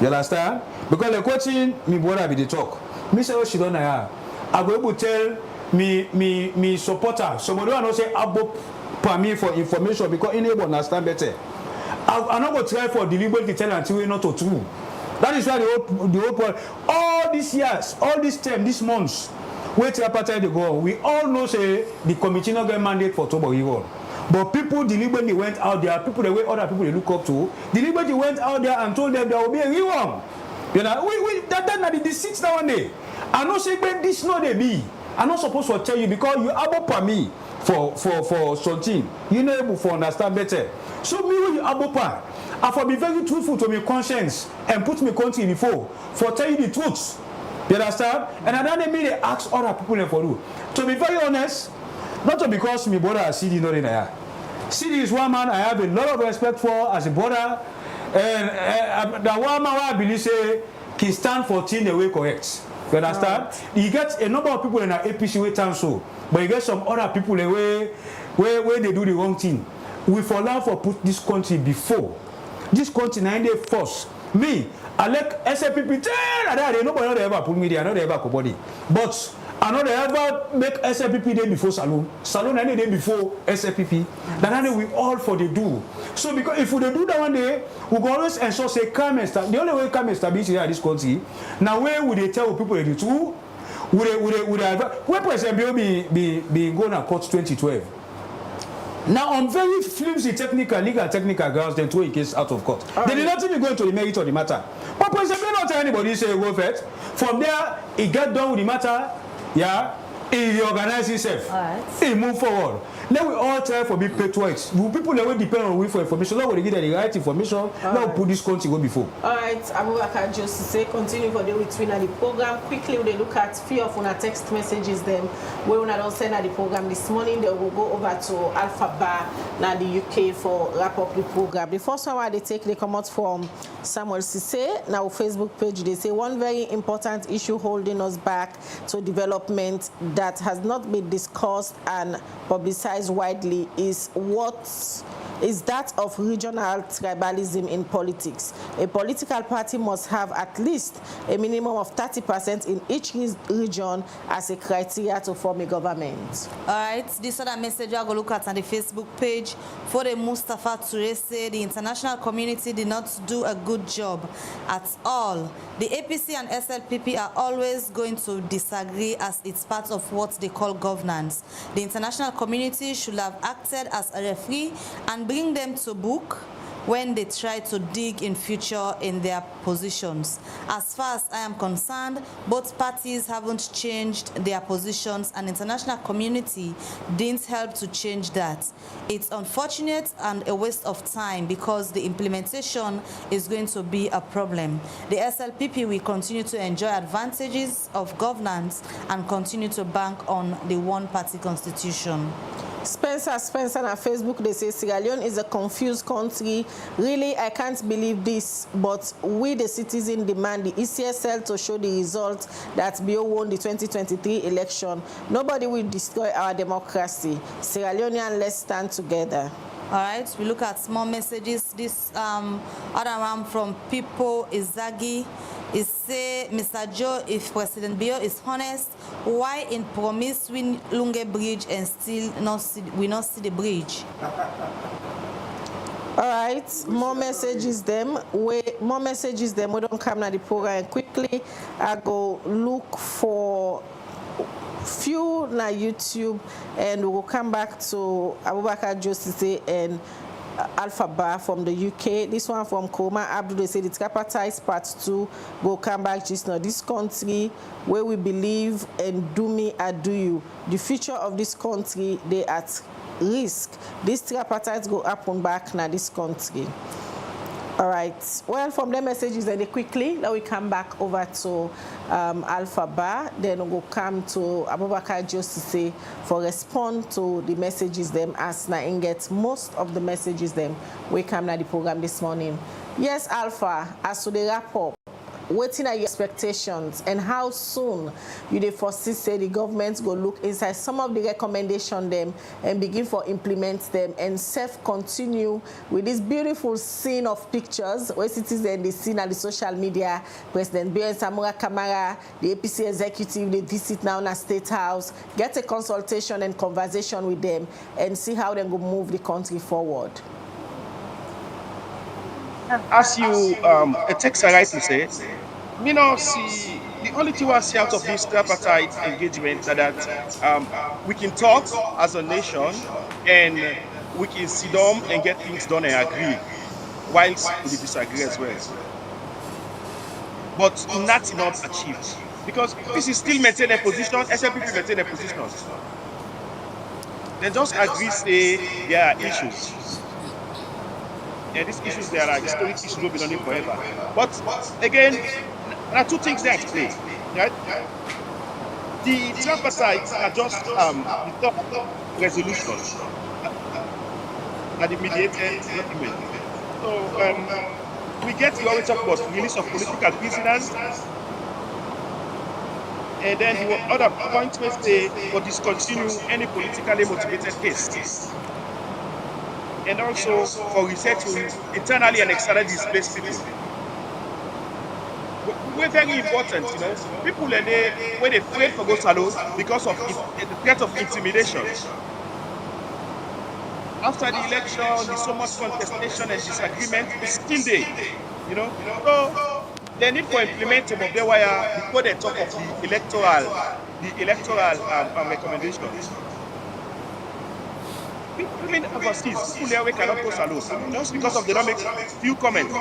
You understand? Because the question me brother be the talk. Me say what she don't know. I go able tell me supporter. Somebody will say about per me for information because he able understand better. I not go try for deliberately tell until we not to true. That is why the whole all these years, all this time, these months, wait till apartheid they go. We all know say the committee not get mandate for Tobo Evil. But people deliberately went out there, people the way other people they look up to, deliberately went out there and told them there will be a reform. You know, that the deceit that one day. I know say when this no they be. I'm not supposed to tell you because you able per me for something. You know able to understand better. So me when you able per, I for be very truthful to my conscience and put my country before for tell you the truth. You understand? And I don't mean they ask other people for you. To be very honest, not because my brother CD not in there. CD is one man I have a lot of respect for as a brother, and the one man I believe say he stand for things the way correct. You understand? You get a number of people in the APC way time so, but you get some other people the way where they do the wrong thing. We for allow for put this country before. This country 9 days first. Me, I like SLPP. Nobody ever put me there. I know they ever body. But I know they ever make SLPP day before Salon. Salon any day before SLPP. Then we all for the do. So because if we do that one day, we go always ensure say calm and stability. The only way calm and stability here in this country. Now where would they tell people the truth? Would they when President Bio be going to court 2012? Now, on very flimsy legal technical grounds, they throw a case out of court. They did not even go into the merit of the matter. But President not tell anybody say go first. From there, he get done with the matter. Yeah, he reorganize himself. He move forward. Let we all try for big patriots. People that will depend on we for information. Now we get the right information. Now we put this country go before. All right, Abubakar, just to say, continue for the between the program. Quickly, we look at few of our text messages. Them we will not send at the program this morning. They will go over to Alpha Bar, now the UK for wrap up the program. The first one they come out from Samuel Sise. Now Facebook page they say one very important issue holding us back to development that has not been discussed and publicized widely is that of regional tribalism in politics. A political party must have at least a minimum of 30% in each region as a criteria to form a government. All right, this other message I go look at on the Facebook page. For the Mustafa Toure say the international community did not do a good job at all. The APC and SLPP are always going to disagree as it's part of what they call governance. The international community should have acted as a referee and bring them to book when they try to dig in future in their positions. As far as I am concerned, both parties haven't changed their positions and international community didn't help to change that. It's unfortunate and a waste of time because the implementation is going to be a problem. The SLPP will continue to enjoy advantages of governance and continue to bank on the one-party constitution. Spencer on Facebook, they say Sierra Leone is a confused country. Really, I can't believe this, but we, the citizen, demand the ECSL to show the result that Bio won the 2023 election. Nobody will destroy our democracy. Sierra Leonean, let's stand together. All right, we look at more messages. This other one from People Izagi. It say, Mr. Joe, if President Bio is honest, why in promise we Lunge Bridge and still we not see the bridge? All right, more messages them. We don't come to the program quickly. I go look for few na YouTube and we will come back to Abubakar Josise and Alpha Bar from the UK. This one from Koma Abdul, they say the Tripartite Part 2 will come back just now. This country where we believe and do me, I do you. The future of this country, they at risk. This Tripartite go up and back now this country. All right. Well, from the messages, then quickly, now we come back over to Alpha Bar. Then we'll come to Abubakar Josise for respond to the messages them as na get most of the messages them we come to the program this morning. Yes, Alpha, as to the wrap up, waiting at your expectations and how soon you dey foresee say the government go look inside some of the recommendations them and begin for implement them and continue with this beautiful scene of pictures where citizens they see on the social media. President Bio and Samura Kamara, the APC executive, they visit now in a State House, get a consultation and conversation with them and see how they go move the country forward. As you a text rightly say, me now see the only thing I see out of this tripartite engagement that we can talk as a nation and we can sit down and get things done and agree, whilst we disagree as well. But that's not achieved because PC still maintain a position, SLPP maintain a position. They just agree say there are issues. And these issues, there are historic issues will be running forever. But again, there are two things there at play, right? The tripartite are just the top resolution that the mediated document. So we we always talk about release of political prisoners, and then the other point we say for discontinue any politically motivated case, and also for resettle internally and externally displaced people. We're very important, you know. People when they afraid for go salon because of the threat of intimidation. After the election, there's so much contestation and disagreement is still there, you know. So they need for implement some of the wire before they talk of the electoral recommendations. Even overseas, people there we cannot go salon just because of they don't make few comments.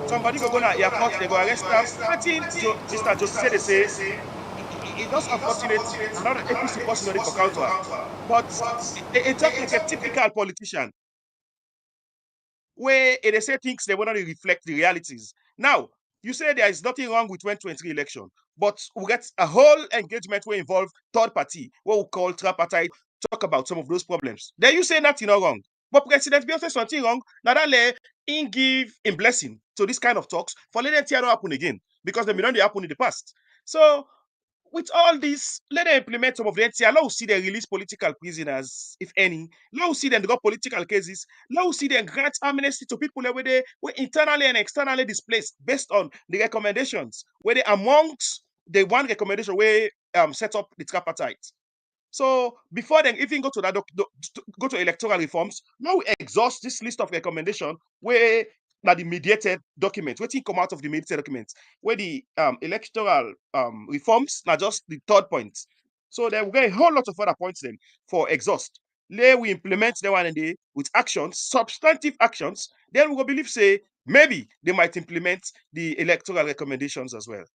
Somebody go to the airport, they go arrest them. I think Mr. Joseph they say it's just unfortunate. Another APC possibility for counter, but it's just like a typical politician where they say things they want to reflect the realities. Now, you say there is nothing wrong with 2023 election, but we get a whole engagement where involve third party, what we call tripartite, talk about some of those problems. Then you say nothing wrong. But President Bill says something wrong. Now that in give in blessing to this kind of talks for letting it not happen again because they may not happen in the past. So with all this, let them implement some of the NTR. Let us see them release political prisoners, if any. Let us see them got political cases. Let us see them grant amnesty to people where they were internally and externally displaced based on the recommendations. Where they amongst the one recommendation where set up the tripartite. So before then, even go to that go to electoral reforms, now we exhaust this list of recommendations where that the mediated document, waiting come out of the mediated document, where the electoral reforms are just the third point. So there will get a whole lot of other points then for exhaust. There we implement the one and day with actions, substantive actions, then we will believe say maybe they might implement the electoral recommendations as well.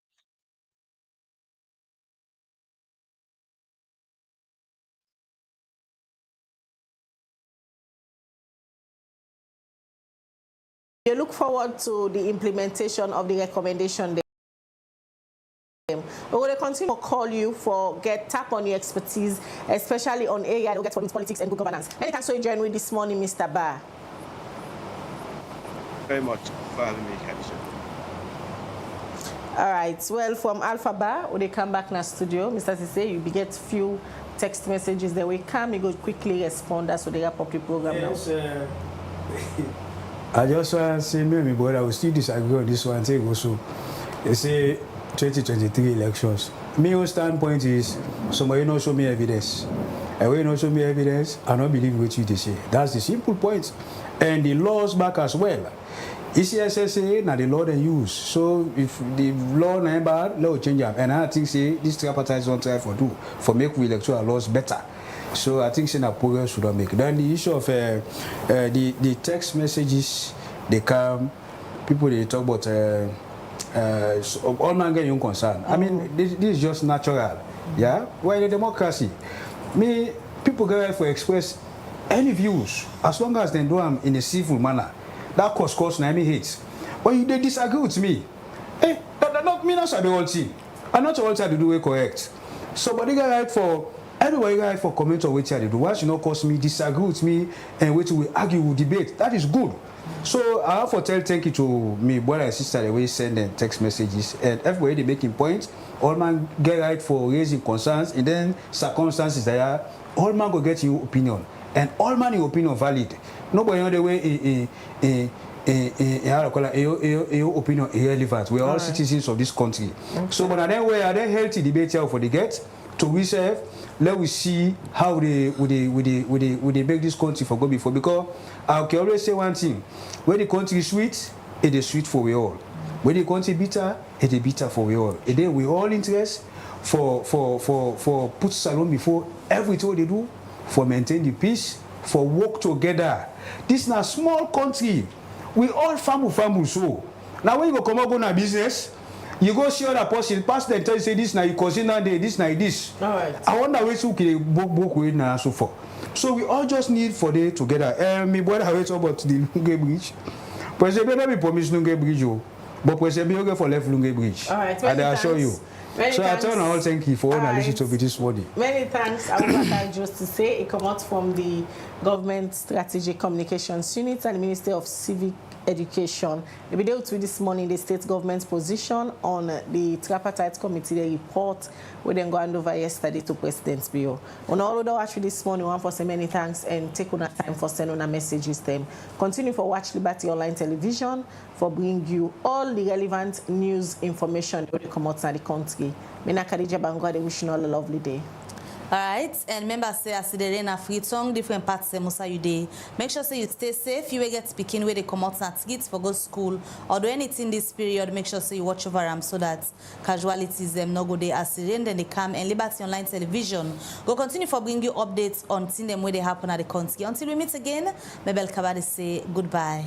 You look forward to the implementation of the recommendation. We will continue to call you for tap on your expertise, especially on area that get politics and good governance. Anytime so you join with this morning, Mr. Ba. Very much for having me, Kadisha. All right. Well, from Alpha Bar, when they come back in the studio, Mr. Sise, you get few text messages that will come. You go quickly respond so they wrap up the program yes, now. I just want to say, maybe, but I will still disagree on this one thing also. They say 2023 elections. My standpoint is somebody not show me evidence. And when you not show me evidence, I don't believe what you say. That's the simple point. And the laws back as well. ECSSA now the law they use. So if the law number, law change them. And I think say this tripartite don't try for make we electoral laws better. So I think that progress should not make. Then the issue of the text messages, they come, people they talk about all man get your concern. I mean, this is just natural. Yeah, we're in a democracy. People get right for express any views as long as they do them in a civil manner. That cause na me hate. But you they disagree with me. Hey, that not me not the whole thing. I'm not all trying to do it correct. Somebody get right for anybody get right for comment on what they do. Why should not cause me disagree with me and wait till we argue, we debate? That is good. So I have to tell thank you to me brother and sister the way send them text messages and everybody they making points. All man get right for raising concerns and then circumstances there. All man go get your opinion and all man your opinion valid. Nobody know the way your opinion irrelevant. We are all citizens of this country. Okay. So but then we are then healthy debate here for the get to reserve. Let we see how they make this country for go before. Because I can always say one thing: when the country is sweet, it is sweet for we all. When the country bitter, it is bitter for we all. And then we all interest for put salon before everything they do, for maintain the peace, for work together. This is a small country. We all family so. Now when you go come out go na business, you go see other person, pass them tell you say this now you cousin that day, this now this. All right. I wonder where who can book with now so far. So we all just need for day together. Me boy, I wait about the Lunge Bridge. President Maada Bio promised Lunge Bridge, but President Maada Bio for left Lunge Bridge. All right, and I assure you. Many thanks. I tell all thank you for listening to me this morning. Many thanks. I would like just to say it comes out from the Government Strategic Communications Unit and the Ministry of Civic Education. The video to this morning, the state government's position on the Tripartite Committee report we then go hand over yesterday to President Bio. On all of the watch this morning, one for say many thanks and take on time for sending on messages them. Continue for Watch Liberty Online Television for bring you all the relevant news information that come out in the country. Mina Khadija Bangwa, they wish you all a lovely day. All right, and members say as the rain free tongue, different parts of Musa you day. Make sure say you stay safe. You will get speaking where they come out and kids for go school or do anything this period. Make sure say you watch over them so that casualties them no go there as the rain then they come. And Liberty Online Television go continue for bring you updates on things them where they happen at the country. Until we meet again, Mabel Kabadi say goodbye.